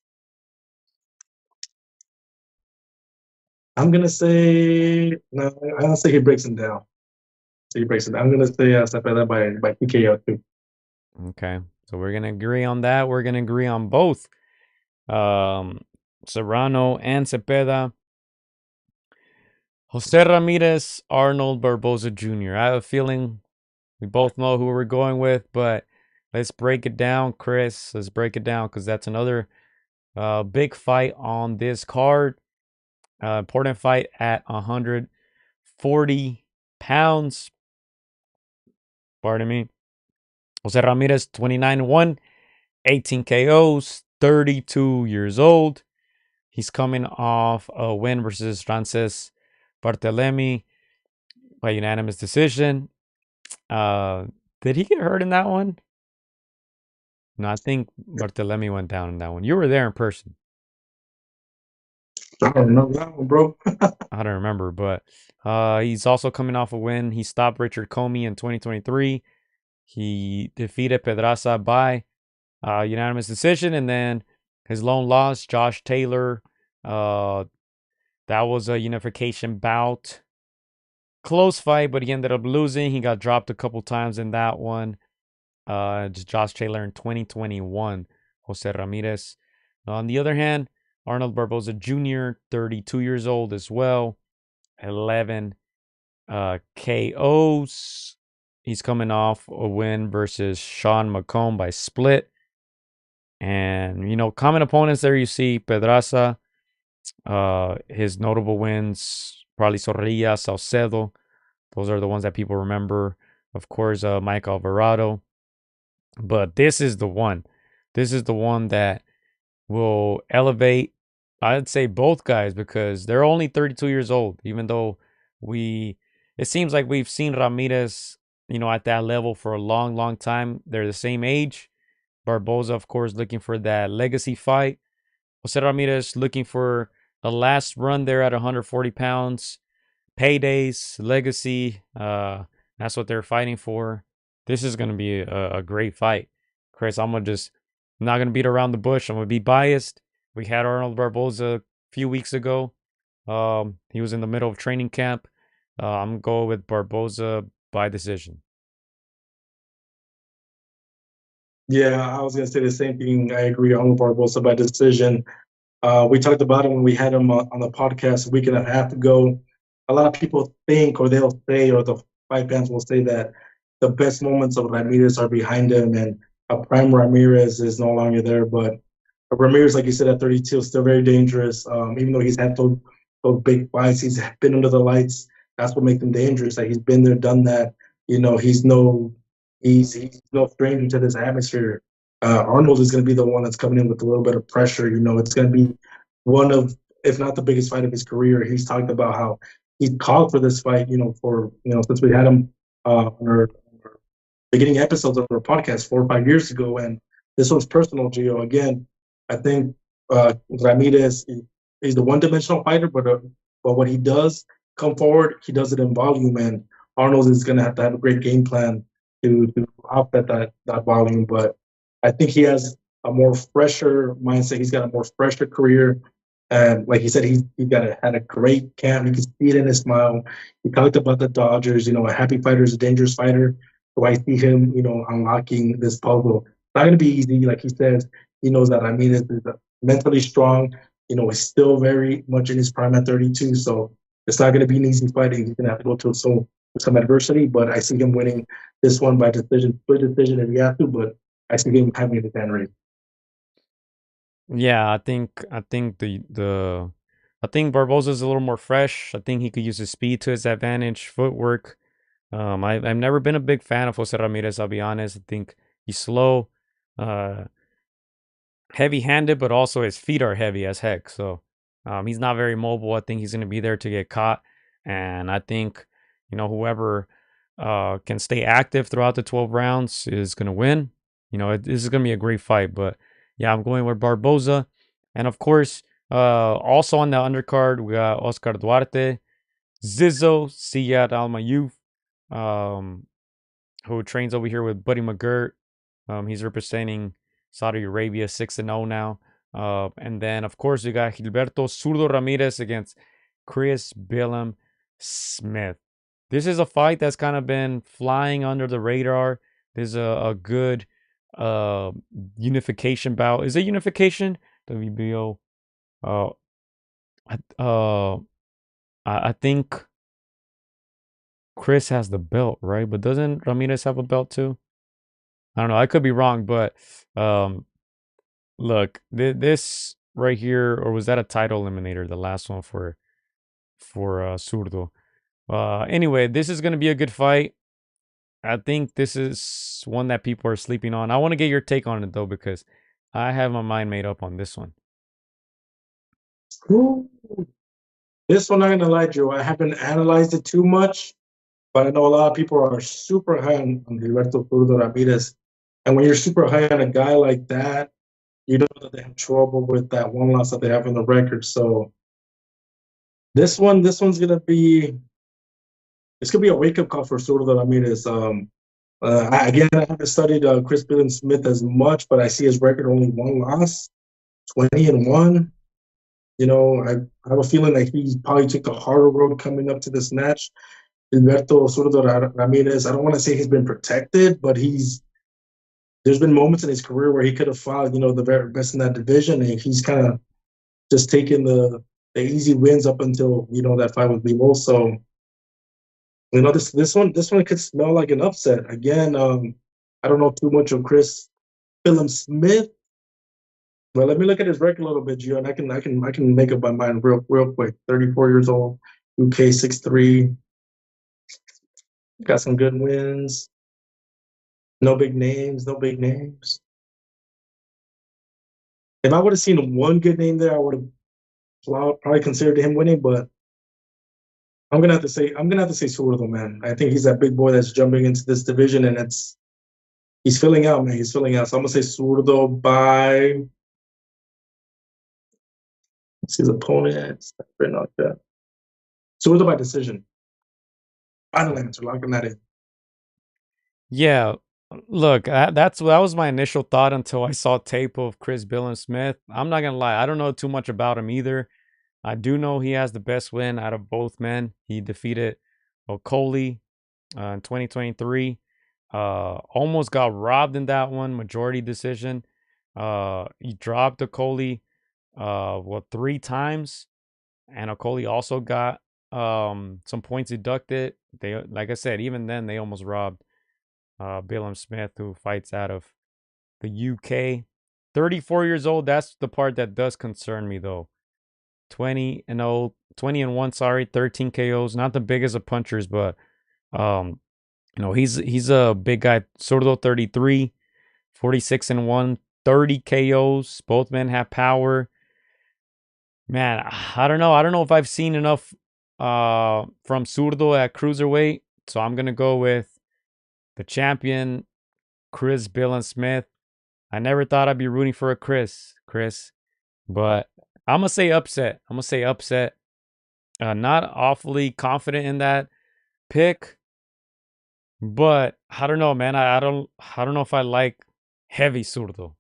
Speaker 4: I'm gonna say no. I don't say he breaks him down. So he breaks him down. I'm gonna say Cepeda by TKO too.
Speaker 3: Okay, so we're gonna agree on that. We're gonna agree on both. Serrano and Cepeda. Jose Ramirez, Arnold Barboza Jr. I have a feeling we both know who we're going with, but let's break it down, Chris. Let's break it down because that's another big fight on this card. Important fight at 140 pounds. Pardon me. Jose Ramirez, 29-1, 18 KOs, 32 years old. He's coming off a win versus Frances Barthelemy by unanimous decision. Did he get hurt in that one? No, I think Barthelemy went down in that one. You were there in person.
Speaker 4: I don't know that one, bro.
Speaker 3: I don't remember, but he's also coming off a win. He stopped Richard Comey in 2023. He defeated Pedraza by unanimous decision, and then his lone loss, Josh Taylor. That was a unification bout. Close fight, but he ended up losing. He got dropped a couple times in that one. Josh Taylor in 2021. Jose Ramirez. On the other hand, Arnold Barboza Jr., 32 years old as well. 11 KOs. He's coming off a win versus Sean McComb by split. And, common opponents there you see Pedraza. His notable wins, probably Zorrilla, Saucedo. Those are the ones that people remember. Of course, Mike Alvarado. But this is the one. This is the one that will elevate, I'd say, both guys because they're only 32 years old, even though it seems like we've seen Ramirez, at that level for a long, long time. They're the same age. Barboza, of course, looking for that legacy fight. Jose Ramirez looking for a last run there at 140 pounds. Paydays, legacy. That's what they're fighting for. This is going to be a great fight. Chris, I'm not going to beat around the bush. I'm going to be biased. We had Arnold Barboza a few weeks ago. He was in the middle of training camp. I'm going with Barboza by decision.
Speaker 4: Yeah, I was gonna say the same thing. I agree on Barbosa by decision. We talked about it when we had him on the podcast a week and a half ago. A lot of people think, or they'll say, or the fight fans will say that the best moments of Ramirez are behind him, and a prime Ramirez is no longer there. But Ramirez, like you said, at 32, is still very dangerous. Even though he's had those big fights, he's been under the lights. That's what makes him dangerous. Like he's been there, done that. You know, he's no stranger to this atmosphere. Arnold is going to be the one that's coming in with a little bit of pressure. You know, it's going to be one of, if not the biggest fight of his career. He's talked about how he called for this fight. You know, since we had him on our beginning episodes of our podcast 4 or 5 years ago, and this one's personal, Gio. Again, I think Ramirez is the one-dimensional fighter, but what he does come forward, he does it in volume, and Arnold is going to have a great game plan to offset that volume. But I think he has a more fresher mindset. He's got a more fresher career. And like he said, had a great camp. You can see it in his smile. He talked about the Dodgers. You know, a happy fighter is a dangerous fighter. So I see him, you know, unlocking this puzzle. It's not going to be easy. Like he says, he knows that Ramirez is mentally strong. You know, he's still very much in his prime at 32. So it's not going to be an easy fight. He's going to have to go through some adversity. But I see him winning this one by decision, split decision if he has to. But I see him having the advantage.
Speaker 3: Yeah, I think Barboza's a little more fresh. I think he could use his speed to his advantage, footwork. I've never been a big fan of Jose Ramirez, I'll be honest. I think he's slow, uh, heavy-handed, but also his feet are heavy as heck. So he's not very mobile. I think he's going to be there to get caught. And I think, you know, whoever can stay active throughout the 12 rounds is going to win. You know, this is going to be a great fight. But yeah, I'm going with Barboza. And of course, also on the undercard, we got Oscar Duarte, Zizzo, Siyad Almayuf, who trains over here with Buddy McGirt. He's representing Saudi Arabia 6-0 now. And then, of course, we got Gilberto Zurdo Ramirez against Chris Billam Smith. This is a fight that's kind of been flying under the radar. There's a good unification bout. Is it unification? WBO. Uh, I think Chris has the belt, right? But doesn't Ramirez have a belt too? I don't know. I could be wrong, but look, this right here, or was that a title eliminator? The last one for Zurdo. Anyway, this is gonna be a good fight. I think this is one that people are sleeping on. I want to get your take on it though, because I have my mind made up on this one.
Speaker 4: Ooh. This one, I'm not gonna lie, Joe. I haven't analyzed it too much, but I know a lot of people are super high on Gilberto Zurdo Ramirez. And when you're super high on a guy like that, you know that they have trouble with that one loss that they have on the record. So this one's gonna be it's gonna be a wake up call for Zurdo Ramirez. Again, I haven't studied Chris Billam Smith as much, but I see his record only one loss, 20-1. You know, I have a feeling like he probably took the harder road coming up to this match. Gilberto Zurdo Ramirez, I don't want to say he's been protected, but there's been moments in his career where he could have fought, you know, the very best in that division, and he's kind of just taken the easy wins up until, you know, that fight with Billam. So, you know, this one could smell like an upset. Again, I don't know too much of Chris Billam Smith, but let me look at his record a little bit, Gio, and I can make up my mind real quick. 34 years old, UK 6'3", got some good wins. No big names, no big names. If I would have seen one good name there, I would have probably considered him winning, but I'm gonna have to say Zurdo, man. I think he's that big boy that's jumping into this division, and He's filling out, man. He's filling out. So I'm gonna say Zurdo by his opponent. Zurdo by decision. Final answer. Locking that in.
Speaker 3: Yeah, look, that was my initial thought until I saw tape of Chris Billam Smith. I'm not gonna lie, I don't know too much about him either. I do know he has the best win out of both men. He defeated Okoli in 2023. Almost got robbed in that one, majority decision. He dropped Okoli, three times, and Okoli also got some points deducted. They, like I said, even then they almost robbed Billam Smith, who fights out of the UK. 34 years old. That's the part that does concern me, though. 20-1, sorry, 13 KOs. Not the biggest of punchers, but he's a big guy. Zurdo 33, 46-1, 30 KOs. Both men have power. Man, I don't know. I don't know if I've seen enough from Zurdo at cruiserweight, so I'm gonna go with the champion, Chris Billam Smith. I never thought I'd be rooting for a Chris, but I'm gonna say upset. Not awfully confident in that pick, but I don't know, man. I don't know if I like heavy Zurdo.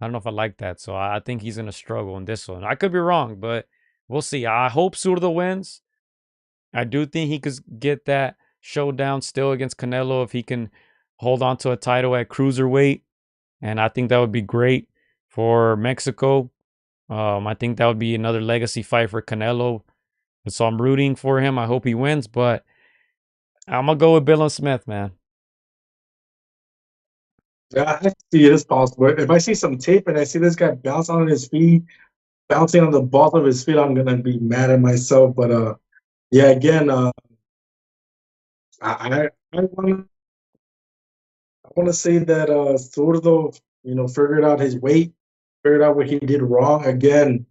Speaker 3: I don't know if I like that, so I think he's gonna struggle in this one. I could be wrong, but we'll see. I hope Zurdo wins. I do think he could get that showdown still against Canelo if he can hold on to a title at cruiserweight. And I think that would be great for Mexico. I think that would be another legacy fight for Canelo. So I'm rooting for him. I hope he wins, but I'm going to go with Billam Smith, man.
Speaker 4: Yeah, I see it as possible. If I see some tape and I see this guy bouncing on his feet, bouncing on the balls of his feet, I'm gonna be mad at myself. But yeah, again, I want to say that Zurdo, figured out his weight, figured out what he did wrong. Again,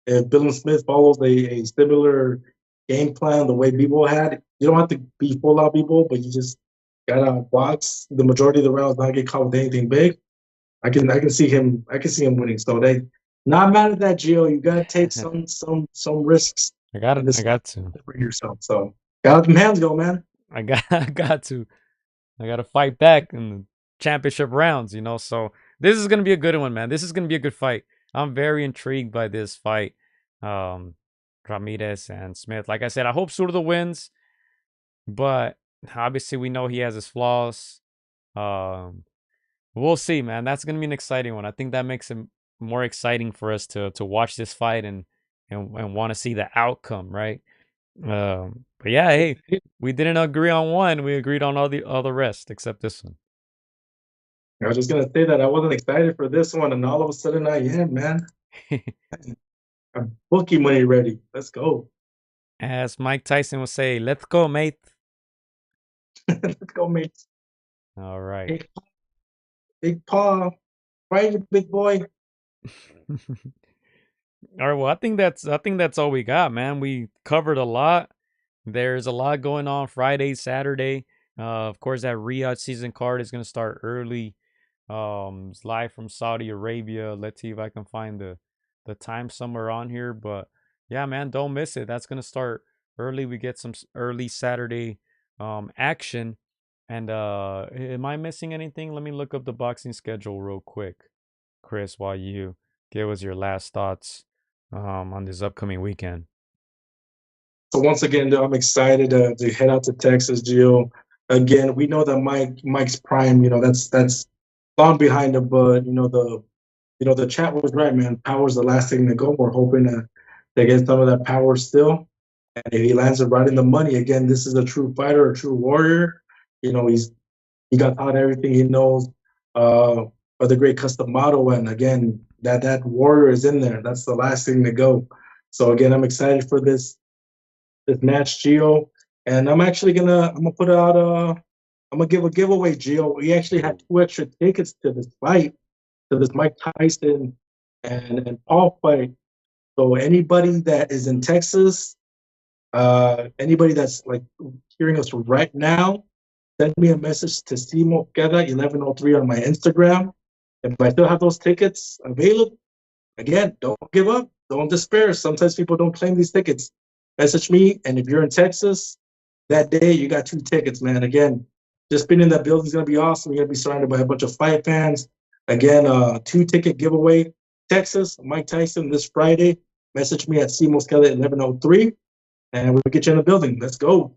Speaker 4: if Billam Smith follows a similar game plan the way Bebo had, you don't have to be full out Bebo, but you just gotta box the majority of the rounds, not get caught with anything big. I can see him winning. So they not mad at that, Gio. You gotta take some risks
Speaker 3: I got
Speaker 4: in
Speaker 3: it.
Speaker 4: this
Speaker 3: I got to.
Speaker 4: for yourself. So gotta let them hands go, man.
Speaker 3: I got to. I got to fight back in the championship rounds, So this is going to be a good one, man. This is going to be a good fight. I'm very intrigued by this fight. Um, Ramirez and Smith. Like I said, I hope Zurdo wins, but obviously we know he has his flaws. Um, we'll see, man. That's going to be an exciting one. I think that makes it more exciting for us to watch this fight and want to see the outcome, right? But yeah, hey, we didn't agree on one. We agreed on all the rest except this one.
Speaker 4: I was just gonna say that I wasn't excited for this one, and all of a sudden I am, man. I'm bookie money ready. Let's go.
Speaker 3: As Mike Tyson would say, "Let's go, mate."
Speaker 4: Let's go, mate.
Speaker 3: All right.
Speaker 4: Big paw, right, you big boy.
Speaker 3: All right. Well, I think that's all we got, man. We covered a lot. There's a lot going on Friday, Saturday. Of course, that Riyadh season card is gonna start early. It's live from Saudi Arabia. Let's see if I can find the time somewhere on here. But yeah, man, don't miss it. That's gonna start early. We get some early Saturday action. And am I missing anything? Let me look up the boxing schedule real quick, Chris, while you give us your last thoughts on this upcoming weekend.
Speaker 4: So once again, I'm excited to head out to Texas, Gio. Again, we know that Mike's prime. That's long behind him, but the chat was right, man. Power's the last thing to go. We're hoping to get some of that power still. And if he lands it right in the money, again, this is a true fighter, a true warrior. He got taught everything he knows by the great custom model. And again, that warrior is in there. That's the last thing to go. So again, I'm excited for this match, Gio. And I'm gonna put out I'm gonna give a giveaway, Gio. We actually had 2 extra tickets to this fight, to this Mike Tyson and Paul fight. So anybody that is in Texas, anybody that's like hearing us right now, send me a message to cmosqueda1103 on my Instagram. If I still have those tickets available, again, don't give up. Don't despair. Sometimes people don't claim these tickets. Message me, and if you're in Texas, that day you got 2 tickets, man. Again, just being in that building is gonna be awesome. You're gonna be surrounded by a bunch of fight fans. Again, 2 ticket giveaway. Texas, Mike Tyson this Friday. Message me at cmosqueda1103, and we'll get you in the building. Let's go.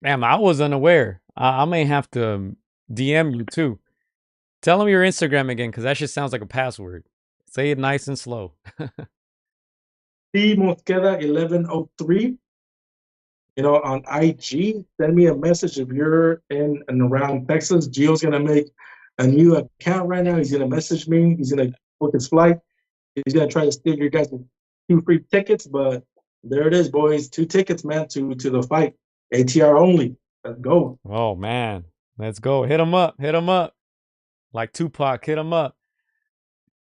Speaker 3: Damn, I was unaware. I may have to DM you too. Tell them your Instagram again, because that shit sounds like a password. Say it nice and slow.
Speaker 4: cmosqueda1103. On IG, send me a message if you're in and around Texas. Gio's gonna make a new account right now. He's gonna message me. He's gonna book his flight. He's gonna try to steal your guys 2 free tickets, but there it is, boys. 2 tickets, man, to the fight. ATR only. Let's go.
Speaker 3: Oh man, let's go. Hit him up. Hit him up. Like Tupac, hit him up.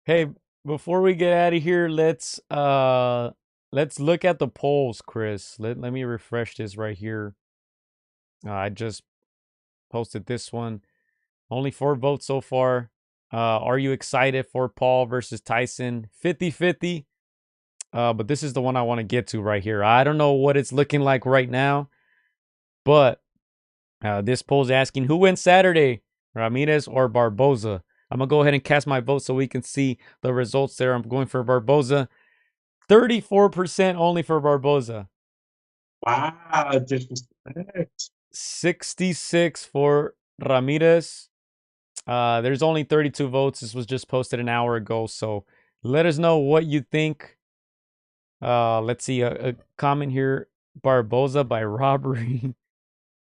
Speaker 3: Hey, before we get out of here, let's look at the polls, Chris. Let me refresh this right here. I just posted this one. Only 4 votes so far. Are you excited for Paul versus Tyson? 50-50. But this is the one I want to get to right here. I don't know what it's looking like right now, but this poll's asking who wins Saturday, Ramirez or Barboza? I'm going to go ahead and cast my vote so we can see the results there. I'm going for Barboza. 34% only for Barboza.
Speaker 4: Wow, disrespect.
Speaker 3: 66 for Ramirez. There's only 32 votes. This was just posted an hour ago. So let us know what you think. Let's see a comment here. Barboza by robbery.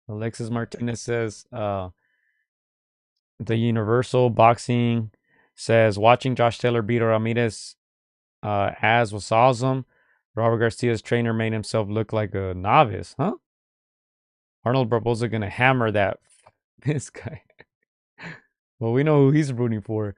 Speaker 3: Alexis Martinez says, the Universal Boxing says, watching Josh Taylor beat Ramirez as was awesome. Robert Garcia's trainer made himself look like a novice, huh? Arnold Barboza gonna hammer that this guy. Well, we know who he's rooting for,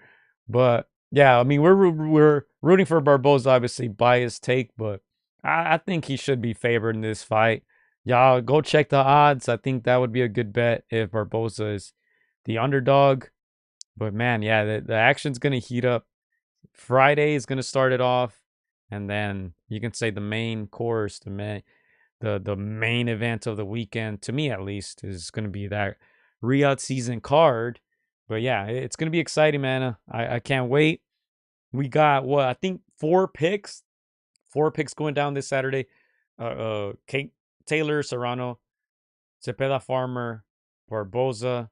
Speaker 3: but yeah, I mean we're rooting for Barboza, obviously biased take, but I think he should be favored in this fight. Y'all go check the odds. I think that would be a good bet if Barboza is the underdog. But man, yeah, the action's gonna heat up. Friday is gonna start it off, and then you can say the main course, the main event of the weekend, to me at least, is gonna be that Riyadh season card. But yeah, it's gonna be exciting, man. I can't wait. We got I think 4 picks. 4 picks going down this Saturday. Kate Taylor, Serrano, Cepeda Farmer, Barboza,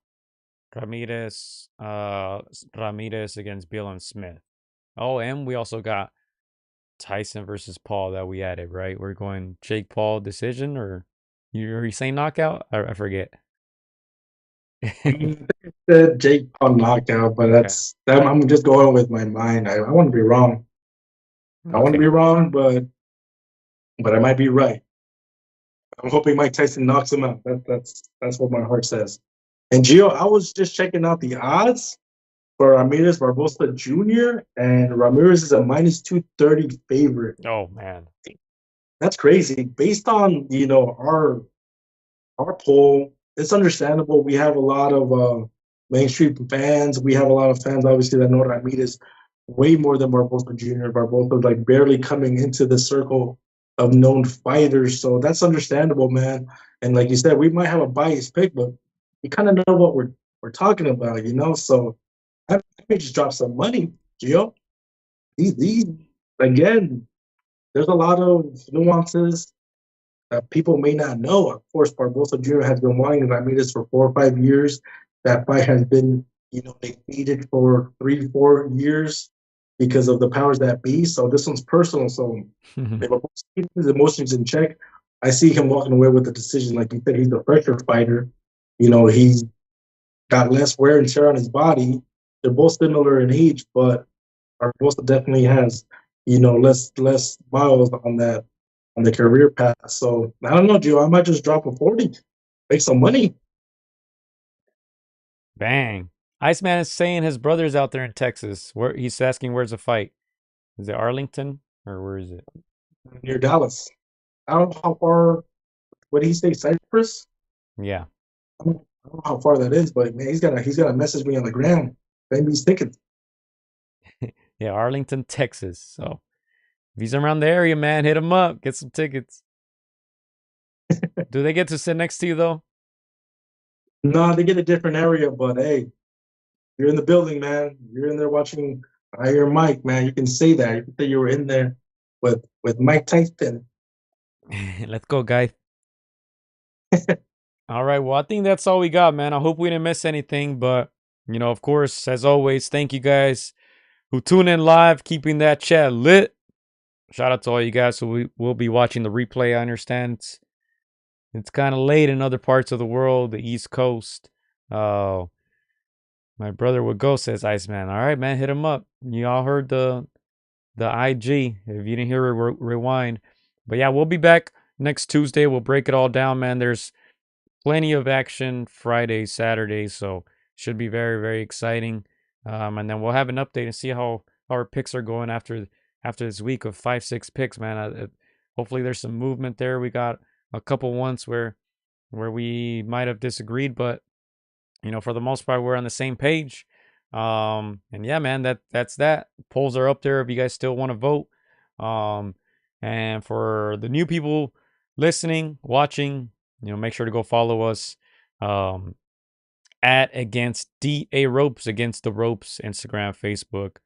Speaker 3: Ramirez, Ramirez against Billam Smith. Oh, and we also got Tyson versus Paul that we added, right? We're going Jake Paul decision, or are you saying knockout? I forget.
Speaker 4: The Jake Paul knockout, but
Speaker 3: Okay.
Speaker 4: I'm just going with my mind. I want to be wrong. I want to be wrong, but I might be right. I'm hoping Mike Tyson knocks him out. That's what my heart says. And Gio, I was just checking out the odds for Ramirez Barbosa Jr. and Ramirez is a -230 favorite.
Speaker 3: Oh man,
Speaker 4: That's crazy. Based on our poll, it's understandable. We have a lot of mainstream fans. We have a lot of fans, obviously, that know Ramirez way more than Barbosa Jr. Barbosa like barely coming into the circle of known fighters. So that's understandable, man. And like you said, we might have a biased pick, but we kind of know what we're talking about. So I may just drop some money, Gio. These again, there's a lot of nuances that people may not know. Of course, Barbosa Jr. has been wanting Ramirez for 4 or 5 years. That fight has been, negated for 3, 4 years because of the powers that be. So this one's personal. So if Barbosa keeps his emotions in check, I see him walking away with the decision. Like you said, he's a fresher fighter. He's got less wear and tear on his body. They're both similar in age, but Barbosa definitely has, less miles on the career path. So I don't know, Joe. I might just drop a 40, make some money.
Speaker 3: bang! Iceman is saying his brother's out there in Texas. Where he's asking, where's the fight? Is it Arlington or where is it?
Speaker 4: Near Dallas. I don't know how far. What did he say? Cyprus?
Speaker 3: Yeah.
Speaker 4: I'm I don't know how far that is, but man, he's gotta message me on the gram. Maybe he's thinking.
Speaker 3: Yeah, Arlington, Texas. So if he's around the area, man, hit him up. Get some tickets. Do they get to sit next to you though?
Speaker 4: No, they get a different area, but hey, you're in the building, man. You're in there watching Iron Mike, man. You can say that. You can say you were in there with Mike Tyson.
Speaker 3: Let's go, guy. All right. Well, I think that's all we got, man. I hope we didn't miss anything. But, of course, as always, thank you guys who tune in live, keeping that chat lit. Shout out to all you guys who will be watching the replay. I understand it's kind of late in other parts of the world, the East Coast. My brother would go, says Iceman. All right, man, hit him up. You all heard the IG. If you didn't hear it, rewind. But yeah, we'll be back next Tuesday. We'll break it all down, man. There's plenty of action Friday, Saturday, so should be very, very exciting. And then we'll have an update and see how our picks are going after this week of 5-6 picks, man. Hopefully there's some movement there. We got a couple ones where we might have disagreed, but for the most part we're on the same page. And yeah, man, that's that. Polls are up there if you guys still want to vote. And for the new people listening, watching, make sure to go follow us at againstdaropes, against the ropes, Instagram, Facebook,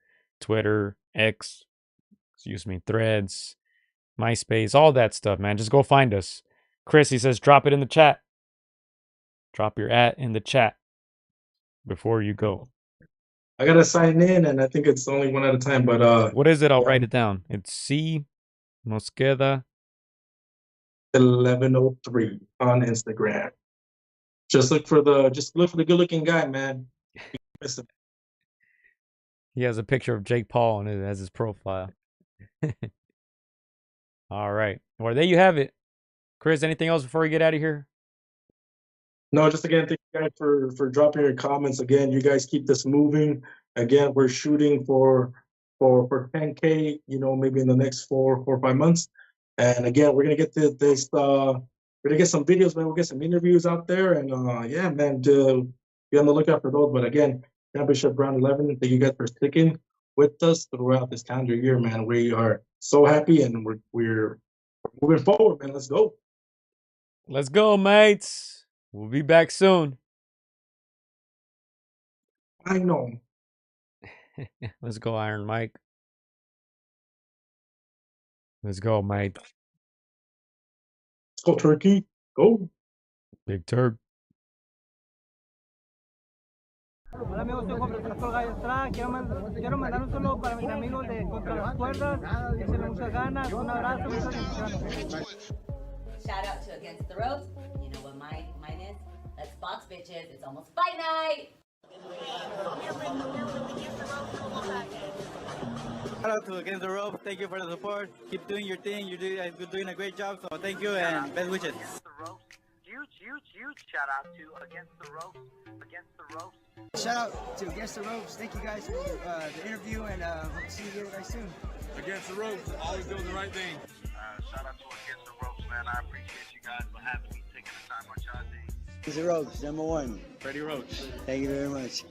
Speaker 3: Twitter, X, Threads, MySpace, all that stuff, man. Just go find us. Chris, he says, drop it in the chat. Drop your @ in the chat before you go.
Speaker 4: I gotta sign in, and I think it's only one at a time. But
Speaker 3: what is it? I'll write it down. It's C Mosqueda
Speaker 4: 1103 on Instagram. Just look for the good-looking guy, man.
Speaker 3: He has a picture of Jake Paul and it as his profile. All right. Well, there you have it. Chris, anything else before we get out of here?
Speaker 4: No, just again, thank you guys for dropping your comments. Again, you guys keep this moving. Again, we're shooting for 10K, maybe in the next 4 or 5 months. And again, we're gonna get this. We're gonna get some videos, man. We'll get some interviews out there, and yeah, man, to be on the lookout for those. But again, championship round 11. Thank you guys for sticking with us throughout this calendar year, man. We are so happy, and we're moving forward, man. Let's go.
Speaker 3: Let's go, mates. We'll be back soon.
Speaker 4: I know.
Speaker 3: Let's go, Iron Mike. Let's go, mate.
Speaker 4: Let's go, Turkey. Go.
Speaker 3: Big Turk.
Speaker 5: Hola amigos, soy Juan Francisco Gallo Estrada. Quiero mandar un saludo para mis amigos de Contra las Cuerdas. Échenle muchas ganas, un abrazo, muchas bendiciones.
Speaker 2: Shout out to Against the Ropes. You know what mine is? Let's box, bitches. It's almost fight night.
Speaker 5: Shout out to Against the Ropes. Thank you for the support. Keep doing your thing. You're doing a great job. So thank you and best wishes.
Speaker 6: Against the Ropes. Huge shout out to Against the Ropes. Against the Ropes.
Speaker 7: Shout out to Against the Ropes. Thank you guys for the interview, and hope to see you guys soon.
Speaker 8: Against the Ropes, always doing the right thing.
Speaker 6: Shout out to Against the Ropes, man. I appreciate you guys for having me, taking the time on y'all day.
Speaker 7: Against the Ropes, #1.
Speaker 8: Freddie Roach.
Speaker 7: Thank you very much.